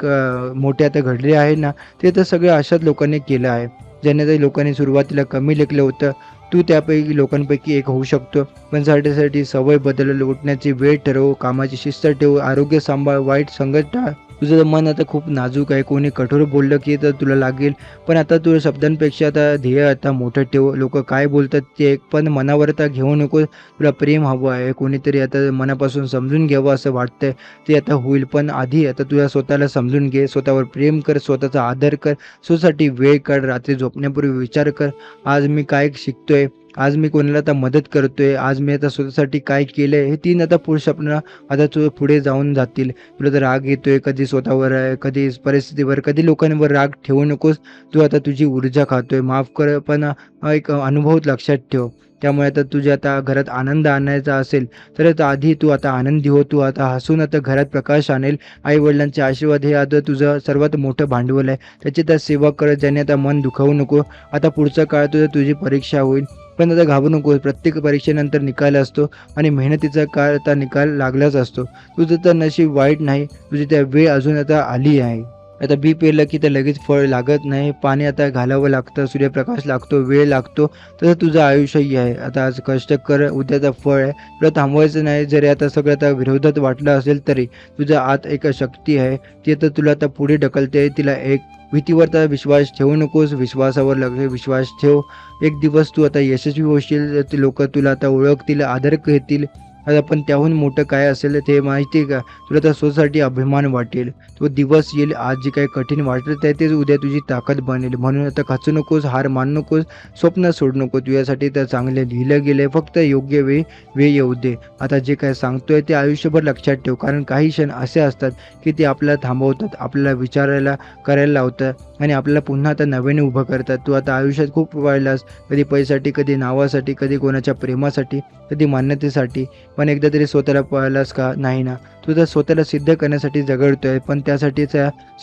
मोठे आता घडले आहे ना ते तर सगळं अशाच लोकांनी केलं आहे, ज्यांनी त्या लोकांनी सुरुवातीला कमी लेखलं होतं. तू त्यापैकी लोकांपैकी एक होऊ शकतो. पण साठी सवय बदल, उठण्याची वेळ ठरव, कामाची शिस्त ठेव, आरोग्य सांभाळ, वाईट संगत टाळ. तुझं मन आता खूप नाजूक आहे. कोणी कठोर बोललं की तर तुला लागेल, पण आता तू शब्दांपेक्षा आता ध्येय आता मोठं ठेव. लोक काय बोलतात ते पण मनावर आता घेऊ नको. तुला प्रेम हवं आहे, कोणीतरी आता मनापासून समजून घ्यावं असं वाटतंय, ते आता होईल. पण आधी आता तुझ्या स्वतःला समजून घे, स्वतःवर प्रेम कर, स्वतःचा आदर कर, स्वतःसाठी वेळ काढ, रात्री झोपण्यापूर्वी विचार कर, आज मी काय शिकतोय, आज मी कोणाला आता मदत करतोय, आज मी आता स्वतःसाठी काय केलंय. हे 3 आता पुढे स्वप्न आता तू पुढे जाऊन जातील. तुला तर राग येतोय, कधी स्वतःवर आहे, कधी परिस्थितीवर, कधी लोकांवर राग ठेवू नकोस. तू आता तुझी ऊर्जा खातोय, माफ कर, पण एक अनुभव लक्षात ठेव. त्यामुळे आता तुझ्या आता घरात आनंद आणायचा असेल तर आता आधी तू आता आनंदी हो. तू आता हसून आता घरात प्रकाश आणेल. आई वडिलांचे आशीर्वाद हे आता तुझं सर्वात मोठं भांडवल आहे. त्याची आता सेवा कर, ज्याने आता मन दुखावू नको. आता पुढचा काळ तुझी परीक्षा होईल, पण आता घाबरू नको. प्रत्येक परीक्षेनंतर निकाल असतो आणि मेहनतीचा काळ आता निकाल लागलाच असतो. तुझं तर नशीब वाईट नाही, तुझी त्या वेळ अजून आता आली आहे. आता बी पेरलं की तर लगेच फळ लागत नाही. पाणी आता घालावं लागतं, सूर्यप्रकाश लागतो, वेळ लागतो. तसं तुझं आयुष्यही आहे. आता आज कष्ट कर, उद्याचा फळ आहे. तुला थांबवायचं नाही. जरी आता सगळं आता विरोधात वाटलं असेल तरी तुझ्या आत एक शक्ती आहे, ती आता तुला आता पुढे ढकलते. तिला एक भीतीवर तर विश्वास ठेवू नकोस, विश्वासावर विश्वास ठेव. एक दिवस तू आता यशस्वी होशील, ते लोक तुला आता ओळखतील, आदर घेतील. आता पण त्याहून मोठं काय असेल ते माहिती आहे का? तुला तर स्वतःसाठी अभिमान वाटेल. तो दिवस येईल, आज जे काही कठीण वाटत आहे तेच उद्या तुझी ताकद बनेल. म्हणून आता खचू नकोस, हार मानू नकोस, स्वप्न सोडू नको. तुझ्यासाठी तर चांगले लिहिलं गेले, फक्त योग्य वेळ येऊ दे. आता जे काय सांगतोय ते आयुष्यभर लक्षात ठेव, कारण काही क्षण असे असतात की ते आपल्याला थांबवतात, आपल्याला विचारायला करायला लावतात आणि आपल्याला पुन्हा आता नव्याने उभं करतात. तू आता आयुष्यात खूप वाढलास, कधी पैशासाठी, कधी नावासाठी, कधी कोणाच्या प्रेमासाठी, कधी मान्यतेसाठी. पण एकदा तरी स्वतःला पळालास का? नाही ना. तू तर स्वतःला सिद्ध करण्यासाठी झगडतोय, पण त्यासाठीच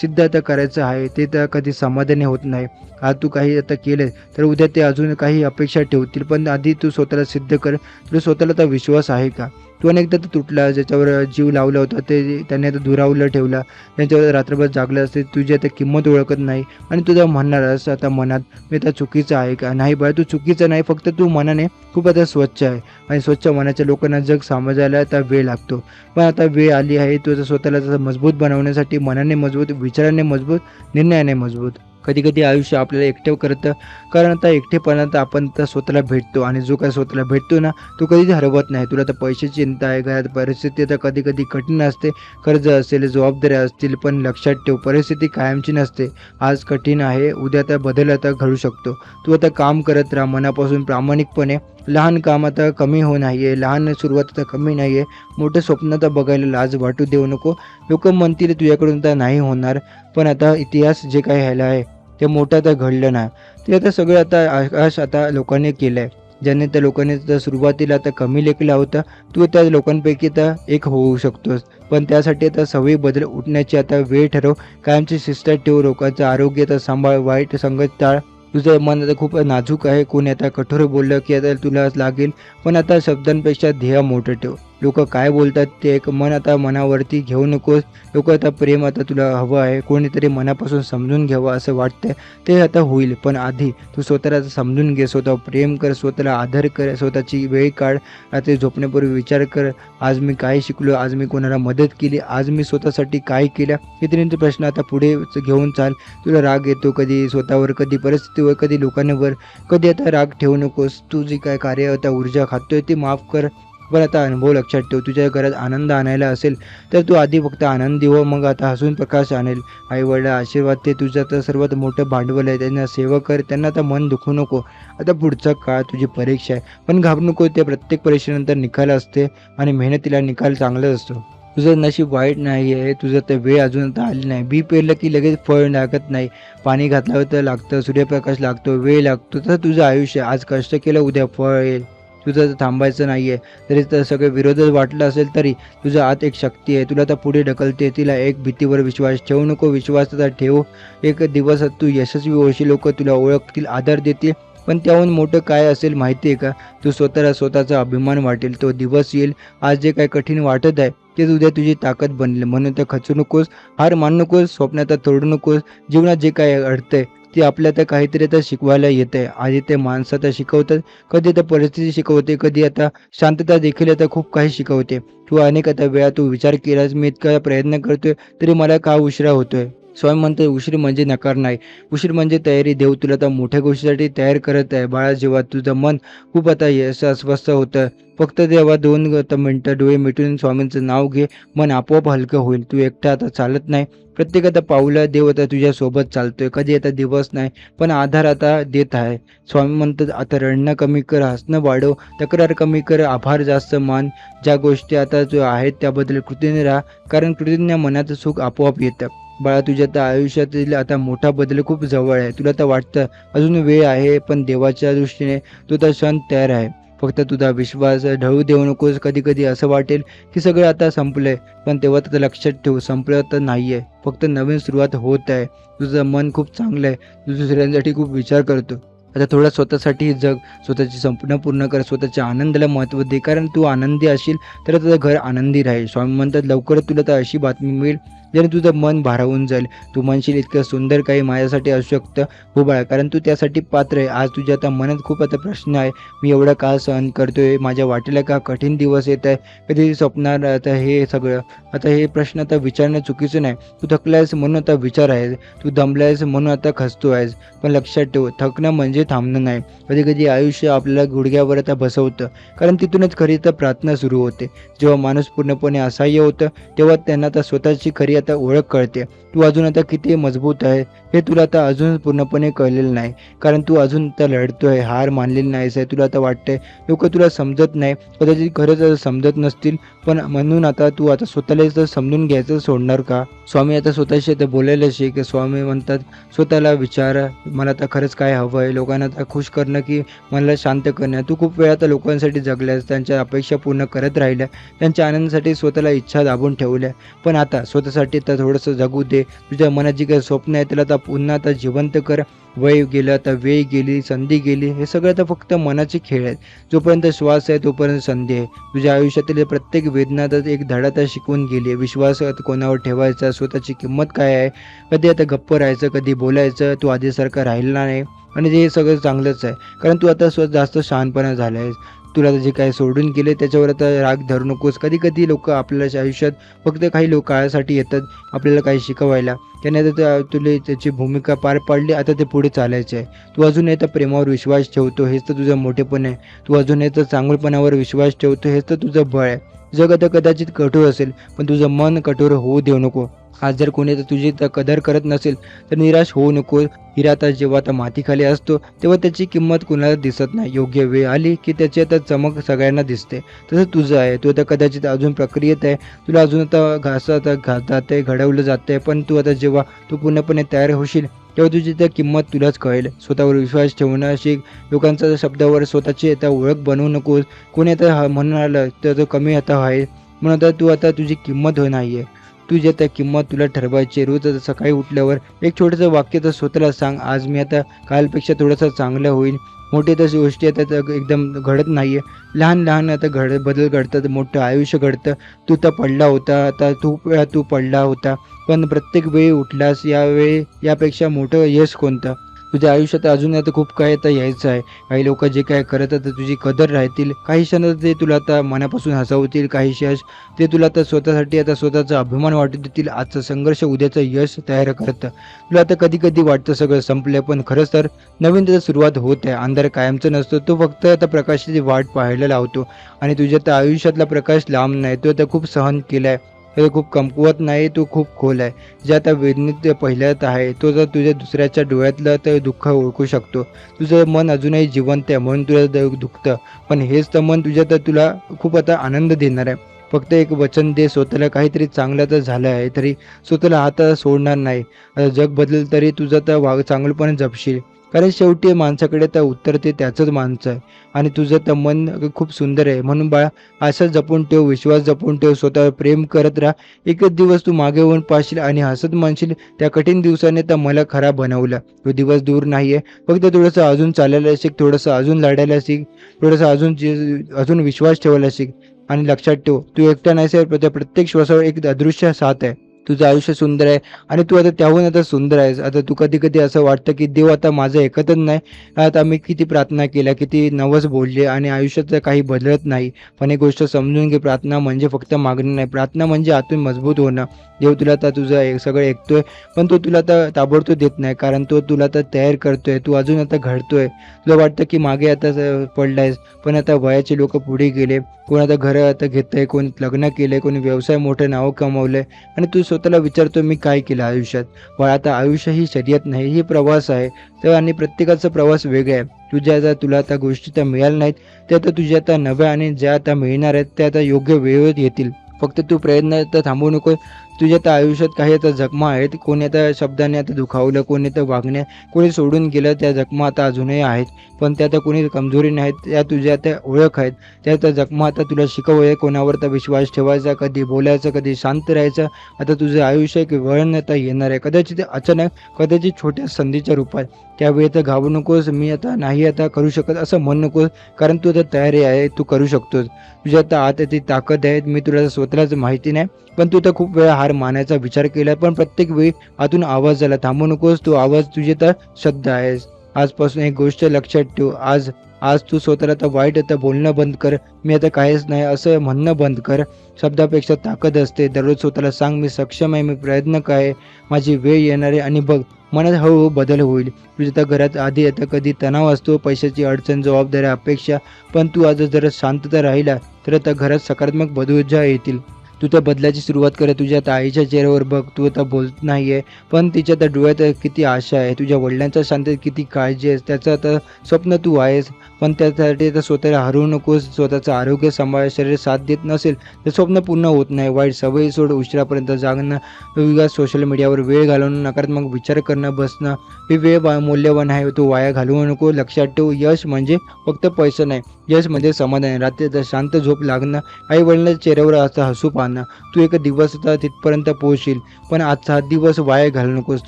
सिद्ध आता करायचं आहे, ते तर कधी समाधानी होत नाही. आज तू काही आता केले तर उद्या ते अजून काही अपेक्षा ठेवतील, पण आधी तू स्वतःला सिद्ध कर. तुला स्वतःला तर विश्वास आहे का? तू अनेकदा तर तुटला, ज्याच्यावर जीव लावला होता ते त्याने आता दुरावलं ठेवला, त्यांच्यावर रात्रभर जागलं असते. तुझी आता किंमत ओळखत नाही आणि तुझं म्हणणारच आता मनात मी आता चुकीचं आहे का? नाही बाळ, तू चुकीचं नाही, फक्त तू मनाने खूप आता स्वच्छ आहे आणि स्वच्छ मनाच्या लोकांना जग समजायला आता वेळ लागतो. पण आता वेळ आली आहे तुझं स्वतःला मजबूत बनवण्यासाठी. मनाने मजबूत, विचाराने मजबूत, निर्णयाने मजबूत. कधी कधी आयुष्य आपल्याला एकटे करतं, कारण आता एकटेपणात आपण तर स्वतःला भेटतो आणि जो काही स्वतःला भेटतो ना तो कधीच हरवत नाही. तुला तर पैशाची चिंता आहे, घरात परिस्थिती तर कधी कधी कठीण असते, कर्ज असेल, जबाबदाऱ्या असतील, पण लक्षात ठेव परिस्थिती कायमची नसते. आज कठीण आहे, उद्या तर बदल आता घडू शकतो. तू आता काम करत राहा मनापासून प्रामाणिकपणे. लहान काम आता कमी नाही आहे, लहान सुरुवात आता कमी नाही आहे. मोठं स्वप्न तर बघायला लाज वाटू देऊ नको. लोक म्हणतील तुझ्याकडून तर नाही होणार, पण आता इतिहास जे काही ह्याला आहे ते मोठं आता घडलं नाही. ते आता सगळं आता आकाश आता लोकांनी केलं आहे. ज्याने त्या लोकांनी तर सुरुवातीला आता कमी लेखला होता, तू त्या लोकांपैकी आता एक होऊ शकतोस. पण त्यासाठी आता सवयी बदल उठण्याची आता वेळ ठरव. कायमची शिस्त ठेव. लोकांचं आरोग्य तर सांभाळ. वाईट संगत टाळ. तुझं मन आता खूप नाजूक आहे. कोणी आता कठोर बोललं की आता तुला लागेल. पण आता शब्दांपेक्षा ध्येय मोठं ठेव. लोकं काय बोलतात ते एक मन आता मनावरती घेऊ नकोस. लोकं आता प्रेम आता तुला हवं आहे. कोणीतरी मनापासून समजून घ्यावं असं वाटतंय. ते आता होईल. पण आधी तू स्वतःला समजून घे. स्वतःवर प्रेम कर. स्वतःला आदर कर. स्वतःची वेळ काढ. रात्री झोपण्यापूर्वी विचार कर. आज मी काय शिकलो? आज मी कोणाला मदत केली? आज मी स्वतःसाठी काय केलं? हे तरी प्रश्न आता पुढे घेऊन चाल. तुला राग येतो कधी स्वतःवर, कधी परिस्थितीवर, कधी लोकांवर. कधी आता राग ठेवू नकोस. तू जी काय कार्य आता ऊर्जा खातोय ती माफ कर. पण आता अनुभव लक्षात ठेव. तुझ्या घरात आनंद आणायला असेल तर तू आधी फक्त आनंदी हो, मग आता हसून प्रकाश आणेल. आई-वडील आशीर्वाद ते तुझं आता सर्वात मोठं भांडवल आहे. त्यांना सेवा कर. त्यांना आता मन दुखवू नको. आता पुढचा काळ तुझी परीक्षा आहे. पण घाबरू नको. त्या प्रत्येक परीक्षेनंतर निकाल असते आणि मेहनतीला निकाल चांगलाच असतो. तुझं नशीब वाईट नाही आहे. तुझं तर वेळ अजून आता आली नाही. बी पेरलं की लगेच फळ लागत नाही. पाणी घातल्यावर तर लागतं. सूर्यप्रकाश लागतो. वेळ लागतो. तसं तुझं आयुष्य. आज कष्ट केलं उद्या फळ येईल. तुझं तर थांबायचं नाही आहे. जरी तर सगळं विरोधच वाटलं असेल तरी तुझ्या आत एक शक्ती आहे. तुला आता पुढे ढकलते. तिला एक भीतीवर विश्वास ठेवू नको. विश्वास आता ठेव. एक दिवस तू यशस्वी होशील. लोकं तुला ओळखतील, आदर देतील. पण त्याहून मोठं काय असेल माहिती आहे का? तू स्वतःला स्वतःचा अभिमान वाटेल. तो दिवस येईल. आज जे काही कठीण वाटत आहे तेच उद्या तुझी ताकद बनेल. म्हणून तर खचू नकोस. हार मानू नकोस. स्वप्नात तोडू नकोस. जीवनात जे काही अडतंय ते आपल्याला तर काहीतरी आता शिकवायला येतंय. आधी ते माणसं आता शिकवतात. कधी आता परिस्थिती शिकवते. कधी आता शांतता देखील आता खूप काही शिकवते. तू अनेक आता वेळा तू विचार केलास, मी इतका प्रयत्न करतोय तरी मला का उशिरा होतोय? स्वामी म्हणतो उशीर म्हणजे नकार नाही. उशीर म्हणजे तयारी. देव तुला आता मोठ्या गोष्टीसाठी तयार करत आहे. बाळा, जेव्हा तुझं मन खूप आता अस्वस्थ होतं, फक्त तेव्हा 2 मिनिटं डोळे मिटून स्वामींचं नाव घे. मन आपोआप हलकं होईल. तू एकटा आता चालत नाही. प्रत्येक आता पाऊलं देव आता तुझ्यासोबत चालतोय. कधी आता दिवस नाही, पण आधार आता देत आहे. स्वामी म्हणतात आता रडणं कमी कर, हसणं वाढव, तक्रार कमी कर, आभार जास्त मान. ज्या गोष्टी आता जो आहेत त्याबद्दल कृतज्ञ राहा, कारण कृतज्ञ मनाचं सुख आपोआप येतं. बाळा, तुझ्या आता आयुष्यातील आता मोठा बदल खूप जवळ आहे. तुला तर वाटतं अजून वेळ आहे, पण देवाच्या दृष्टीने तो तर क्षण तयार आहे. फक्त तुझा विश्वास ढळू देऊ नकोस. कधी-कधी असं वाटेल की सगळं आता संपलंय, पण तेव्हा तर लक्षात ठेव संपलं तर नाहीये. फक्त नवीन सुरुवात होत आहे. तुझं मन खूप चांगलं आहे. तू दुसऱ्यांसाठी खूप विचार करतो. आता थोडा स्वतःसाठी जग. स्वतःची स्वप्न पूर्ण कर. स्वतःच्या आनंदाला महत्त्व दे. कारण तू आनंदी असशील तर तुझं घर आनंदी राहील. स्वामी म्हणतात लवकरच तुला तर अशी बातमी मिळेल ज्याने तुझं मन भारावून जाईल. तू म्हणशील इतकं सुंदर काही माझ्यासाठी असू शकतं. हो बाळा, कारण तू त्यासाठी पात्र आहे. आज तुझ्या आता मनात खूप आता प्रश्न आहे. मी एवढं का सहन करतोय? माझ्या वाटेला का कठीण दिवस येत आहे? कधी स्वप्नात आता हे सगळं. आता हे प्रश्न आता विचारणं चुकीचं नाही. तू थकला आहेस म्हणून आता विचार आहेस. तू दमला आहेस म्हणून आता खचतो आहेस. पण लक्षात ठेव, थकणं म्हणजे थांबणं नाही. कधी-कधी आयुष्य आपल्याला गुडघ्यावर आता बसवतं, कारण तिथूनच खरी तर प्रार्थना सुरू होते. जेव्हा माणूस पूर्णपणे असहाय्य होतं, तेव्हा त्यांना आता स्वतःची खरी आता ओळख कळते. तू अजून आता किती मजबूत आहे हे तुला आता अजून पूर्णपणे कळलेलं नाही. कारण तू अजून तर लढतोय, हार मानलेली नाहीस आहे. तुला आता वाटतंय लोकं तुला समजत नाही. कदाचित खरंच समजत नसतील, पण म्हणून आता तू आता स्वतःलाच तर समजून घ्यायचं सोडणार का? स्वामी आता स्वतःशी आता बोलायला शिक. स्वामी म्हणतात स्वतःला विचार, मला आता खरंच काय हवं आहे? लोकांना आता खुश करणं की मला शांत करणं? तू खूप वेळा आता लोकांसाठी जगल्यास, त्यांच्या अपेक्षा पूर्ण करत राहिल्या, त्यांच्या आनंदासाठी स्वतःला इच्छा दाबून ठेवल्या. पण आता स्वतःसाठी आता थोडंसं जगू दे. तुझ्या मनात जी काही स्वप्न आहे त्याला आता पुन्हा आता जिवंत कर. वय गेलं, आता वेळ गेली, संधी गेली, हे सगळं आता फक्त मनाचे खेळ आहेत. जोपर्यंत श्वास आहे तोपर्यंत संधी आहे. तुझ्या आयुष्यातील प्रत्येक वेदनात एक धडा तर शिकवून गेली आहे. विश्वास कोणावर ठेवायचा, स्वतःची किंमत काय आहे, कधी आता गप्प राहायचं, कधी बोलायचं. तू आधीसारखा राहिला नाही आणि हे सगळं चांगलंच आहे. कारण तू आता जास्त शहाणपणा झाला आहेस. तुला जे काही सोडून गेले त्याच्यावर आता राग धरू नकोस. कधी-कधी लोकं आपल्या आयुष्यात फक्त काही लोक काळासाठी येतात आपल्याला काही शिकवायला. त्याने आता तुला त्याची भूमिका पार पाडली. आता ते पुढे चालायचं आहे. तू अजूनही तर प्रेमावर विश्वास ठेवतो, हेच तर तुझं मोठेपण आहे. तू अजूनही तर चांगुलपणावर विश्वास ठेवतो, हेच तर तुझं बळ आहे. जग आता कदाचित कठोर असेल, पण तुझं मन कठोर होऊ देऊ नको. आज जर कोणी तर तुझी तर कदर करत नसेल तर निराश होऊ नको. हिरा आता जेव्हा आता मातीखाली असतो तेव्हा त्याची किंमत कुणाला दिसत नाही. योग्य वेळ आली की त्याची आता चमक सगळ्यांना दिसते. तसं तुझं आहे. तू आता कदाचित अजून प्रक्रियेत आहे. तुला अजून आता घडवलं जातं आहे. पण तू आता जेव्हा तू पूर्णपणे तयार होशील तेव्हा तुझी त्या किंमत तुलाच कळेल. स्वतःवर विश्वास ठेवणं शिक. लोकांच्या शब्दावर स्वतःची आता ओळख बनवू नकोस. कोणी आता म्हणून आलं तर तो कमी आता आहे म्हणून आता तू आता तुझी किंमत नाही आहे. तुझी आता किंमत तुला ठरवायची. रोज आता सकाळी उठल्यावर एक छोटंसं वाक्य तर स्वतःला सांग, आज मी आता कालपेक्षा थोडंसं चांगलं होईन. मोठी तशी गोष्टी आता एकदम घडत नाही आहे. लहान लहान आता बदल घडतात, मोठं आयुष्य घडतं. तू तर पडला होता, आता खूप वेळा तू पडला होता, पण प्रत्येक वेळी उठलास. यावेळी यापेक्षा मोठं यश कोणतं? तुझ्या आयुष्यात अजून आता खूप काही आता यायचं आहे. काही लोक जे काय करत आता तुझी कदर राहतील. काही क्षण ते तुला आता मनापासून हसवतील. काही क्षण ते तुला आता स्वतःसाठी आता स्वतःचा अभिमान वाटू देतील. आजचा संघर्ष उद्याचं यश तयार करतं. तुला आता कधी कधी वाटतं सगळं संपलं, पण खरंच तर नवीन त्याची सुरुवात होत आहे. अंधार कायमचं नसतो, तो फक्त आता प्रकाशाची वाट पाहायला लावतो. आणि तुझ्या आता आयुष्यातला प्रकाश लांब नाही, तो आता खूप सहन केलाय. तो खूप कमकुवत नाही, तो खूप खोल आहे. जे आता वेदनेत पहिल्यात आहे, तो जर तुझ्या दुसऱ्याच्या डोळ्यातलं तर दुःख ओळखू शकतो. तुझं मन अजूनही जिवंत आहे म्हणून तुला दुखतं, पण हेच तर मन तुझ्या तर तुला खूप आता आनंद देणार आहे. फक्त एक वचन दे स्वतःला, काहीतरी चांगलं तर झालं आहे तरी स्वतःला आता सोडणार नाही. आता जग बदलेल तरी तुझं तर चांगलंपणे जपशील. कारण शेवटी माणसाकडे तर उत्तर ते त्याचंच माणसं आहे. आणि तुझं तर मन खूप सुंदर आहे म्हणून बाळा, आशा जपून ठेव, विश्वास जपून ठेव, स्वतःवर प्रेम करत राहा. एकच दिवस तू मागे होऊन पाहशील आणि हसत म्हणशील, त्या कठीण दिवसाने तर मला खरा बनवलं. तो दिवस दूर नाहीये. फक्त थोडंसं अजून चालायला शिक, थोडंसं अजून लढायला शिक, थोडंसं अजून विश्वास ठेवायला शिक. आणि लक्षात ठेव, तू एकटा नाहीस, त्या प्रत्येक श्वासावर एक अदृश्य साथ आहे. तुझं आयुष्य सुंदर आहे आणि तू आता त्याहून आता सुंदर आहेस. आता तू कधी कधी असं वाटतं की देव आता माझं ऐकतच नाही. आता मी किती प्रार्थना केल्या, किती नवस बोलले आणि आयुष्यात काही बदलत नाही. पण एक गोष्ट समजून घे, प्रार्थना म्हणजे फक्त मागणं नाही, प्रार्थना म्हणजे आतून मजबूत होणं. देव तुला आता तुझं सगळं ऐकतोय, पण तो तुला आता ताबडतोब देत नाही, कारण तो तुला आता तयार करतोय. तू अजून आता घडतोय. तुला वाटतं की मागे आता पडलायस, पण आता वयाचे लोक पुढे गेले. कोण आता घरं आता घेतंय, कोणी लग्न केलंय, कोणी व्यवसाय मोठं नाव कमवलंय. आणि तू स्वतःला विचारतो मी काय केलं आयुष्यात. पण आता आयुष्य ही शर्यत नाही, ही प्रवास आहे. तर आणि प्रत्येकाचा प्रवास वेगळा आहे. तुझ्या आता तुला आता गोष्टी त्या मिळाल्या नाहीत, त्या आता तुझ्या आता नव्या आणि ज्या आता मिळणार आहेत त्या आता योग्य वेळेत येतील. फक्त तू प्रयत्न तर थांबवू नको. तुझ्या आता आयुष्यात काही आता जखमा आहेत. कोणी आता शब्दाने आता दुखावलं, कोणी आता वागण्या, कोणी सोडून गेलं, त्या जखमा आता अजूनही आहेत. पण त्या आता कोणी कमजोरी नाहीत, त्या तुझ्या आता ओळख आहेत. त्या आता जखमा आता तुला शिकवूया कोणावर तर विश्वास ठेवायचा, कधी बोलायचं, कधी शांत राहायचं. आता तुझं आयुष्य एक वळण आता येणार आहे, कदाचित अचानक, कदाचित छोट्या संधीच्या रूपात. त्यावेळी तर घाबरू नकोस, मी आता नाही आता करू शकत असं म्हणू नकोस, कारण तू आता तयारी आहे, तू करू शकतोस. तुझ्या आता आत ती ताकद आहे. मी तुला स्वतःलाच माहिती नाही, पण तू तर खूप वेळा हार मानायचा विचार केला, पण प्रत्येक वेळी आतून आवाज आला, थांबू नकोस. तो आवाज तुझे तर शब्द आहेस. आजपासून एक गोष्ट लक्षात ठेव, आज आज तू स्वतःला आता वाईट आता बोलणं बंद कर. मी आता काहीच नाही असं म्हणणं बंद कर. शब्दापेक्षा ताकद असते. दररोज स्वतःला सांग, मी सक्षम आहे, मी प्रयत्न काय, माझी वेळ येणार आहे. आणि बघ, मनात हळूहळू बदल होईल. तुझ्या तर घरात आधी आता कधी तणाव असतो, पैशाची अडचण, जबाबदारी, अपेक्षा, पण तू आज जर शांतता राहिला तर आता घरात सकारात्मक बदल येतील. तू त्या बदलाची सुरुवात कर. तुझ्या आता आईच्या चेहऱ्यावर बघ, तू आता बोलत नाहीये, पण तिच्या त्या डोळ्यात किती आशा आहे. तुझ्या वडिलांच्या शांततेत किती काळजी आहे. त्याचं आता स्वप्न तू आहेस, पण त्यासाठी आता स्वतःला हरवू नकोस. स्वतःचं आरोग्य सांभाळ. शरीर साथ देत नसेल तर स्वप्न पूर्ण होत नाही. वाईट सवयी सोड, उशिरापर्यंत जागणं, विविध सोशल मीडियावर वेळ घालवणं, नकारात्मक विचार करणं, बसणं, ही वेळ मौल्यवान आहे, तो वाया घालवू नको. लक्षात ठेव, यश म्हणजे फक्त पैसा नाही, यश म्हणजे समाधान. रात्री शांत झोप लागणं, आई वडिलांच्या चेहऱ्यावर असं हसू पाहणं. तू एक दिवस आता तिथपर्यंत पोहोचशील, पण आजचा हा दिवस वाया घालू नकोस.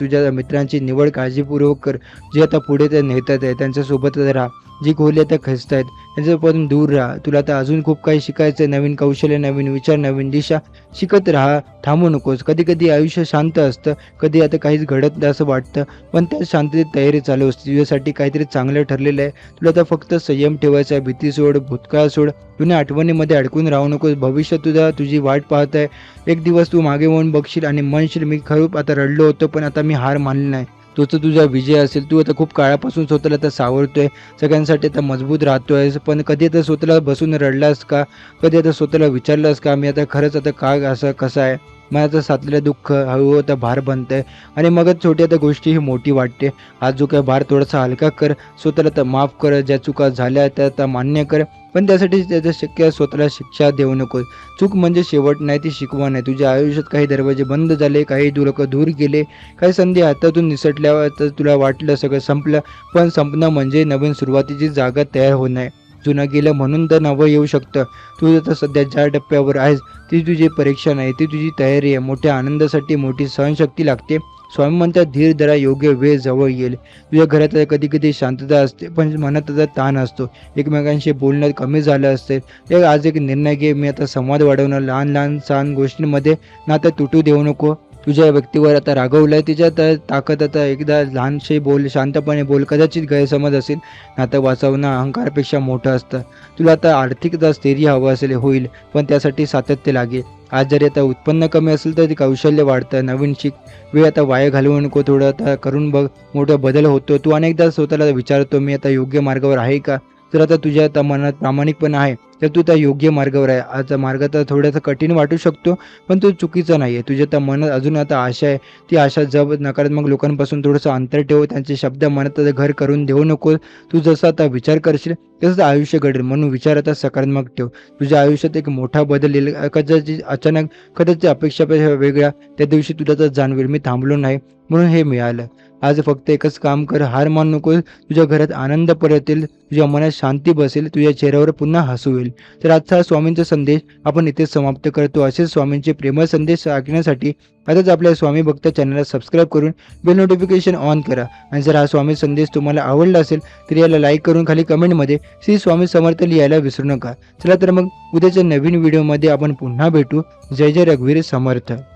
तुझ्या मित्रांची निवड काळजीपूर्वक कर. जे आता पुढे ते नेतात आहे त्यांच्यासोबत राहा. जी खोली आता खचतायत त्यांच्यापासून दूर राहा. तुला आता अजून खूप काही शिकायचं, नवीन कौशल्य, नवीन विचार, नवीन दिशा. शिकत राहा, थांबू नकोस. कधी कधी आयुष्य शांत असतं, कधी आता काहीच घडत नाही असं वाटतं, पण त्या शांततेत तयारी चालू असते. तुझ्यासाठी काहीतरी चांगलं ठरलेलं आहे. तुला आता फक्त संयम ठेवायचा आहे. भीती सोड, भूतकाळ सोड, जुन्या आठवणीमध्ये अडकून राहू नकोस. भविष्य तुझी वाट पाहत आहे. एक दिवस तू मागे वळून बघशील आणि म्हणशील, मी खरं आता रडलो होतो, पण आता मी हार मानली नाही. तोच तुझा विजय असेल. तू आता खूप काळापासून स्वतःला आता सावरतोय, सगळ्यांसाठी आता मजबूत राहतोय, पण कधी आता स्वतःला बसून रडलास का? कधी आता स्वतःला विचारलंस का, मी आता खरंच आता का असं कसं आहे? माझं साचलेलं दुःख हळूहळू आता भार बनतंय आणि मगच छोटी आता गोष्टी ही मोठी वाटते. आज जो काय भार थोडासा हलका कर. स्वतःला आता माफ कर. ज्या चुका झाल्या त्या आता मान्य कर. पण त्यासाठी त्याचं शक्य स्वतःला शिक्षा देऊ नको. चूक म्हणजे शेवट नाही, ती शिकवण आहे. तुझ्या आयुष्यात काही दरवाजे बंद झाले, काही लोक दूर गेले, काही संधी हातातून निसटल्यावर तर तुला वाटलं सगळं संपलं, पण संपणं म्हणजे नवीन सुरुवातीची जागा तयार होणं आहे. जुनं गेलं म्हणून तर नवं येऊ शकतं. तू आता सध्या ज्या टप्प्यावर आहेस ती तुझी परीक्षा नाही, ती तुझी तयारी आहे. मोठ्या आनंदासाठी मोठी सहनशक्ती लागते. स्वामी म्हणतात, धीर धरा, योग्य वेळ जवळ येईल. तुझ्या घरात कधी कधी शांतता असते, पण मनात त्याचा ताण असतो. एकमेकांशी बोलणं कमी झालं असते. आज एक निर्णय घे, मी आता संवाद वाढवणं, लहान लहान छान गोष्टींमध्ये नातं तुटू देऊ नको. तुझ्या व्यक्तीवर आता रागवलंय, तिच्यात ताकद आता एकदा लहानशी बोल, शांतपणे बोल. कदाचित गैरसमज असेल, नातं वाचवणं अहंकारापेक्षा मोठं असतं. तुला आता आर्थिक स्थैर्य हवं असेल होईल, पण त्यासाठी सातत्य लागेल. आज जरी आता उत्पन्न कमी असेल तर ते कौशल्य वाढतं. नवीन शिक, वेळ आता वाया घालवू नको. थोडं आता करून बघ, मोठा बदल होतो. तू अनेकदा स्वतःला विचारतो, मी आता योग्य मार्गावर आहे का? जर आता तुझ्या आता मनात प्रामाणिकपणा आहे तर तू त्या योग्य मार्गावर आहे. आता मार्ग तर थोडासा कठीण वाटू शकतो, पण तो चुकीचा नाही आहे. तुझ्या त्या मनात अजून आता आशा आहे, ती आशा जप नकारात्मक लोकांपासून थोडंसं अंतर ठेव. त्यांचे शब्द मनात घर करून देऊ नको. तू जसं आता विचार करशील तसंच आयुष्य घडेल, म्हणून विचार आता सकारात्मक ठेव. तुझ्या आयुष्यात एक मोठा बदल येईल. कदाचित अचानक, कदाचित अपेक्षापेक्षा वेगळ्या, त्या दिवशी तुला तर जाणवेल, मी थांबलो नाही म्हणून हे मिळालं. आज फक्त एकच काम कर, हार मान नको. तुझ्या घरात आनंद परत येईल, तुझ्या मनात शांती बसेल, तुझ्या चेहऱ्यावर पुन्हा हसू येईल. तर आजचा स्वामींचा संदेश आपण इथेच समाप्त करतो. असेच स्वामींचे प्रेमळ संदेश ऐकण्यासाठी आताच आपल्या स्वामी भक्त चॅनलला सबस्क्राईब करून बेल नोटिफिकेशन ऑन करा. आणि जर हा स्वामी संदेश तुम्हाला आवडला असेल तर याला लाईक करून खाली कमेंटमध्ये श्री स्वामी समर्थ लिहायला विसरू नका. चला तर मग उद्याच्या नवीन व्हिडिओमध्ये आपण पुन्हा भेटू. जय जय रघुवीर समर्थ.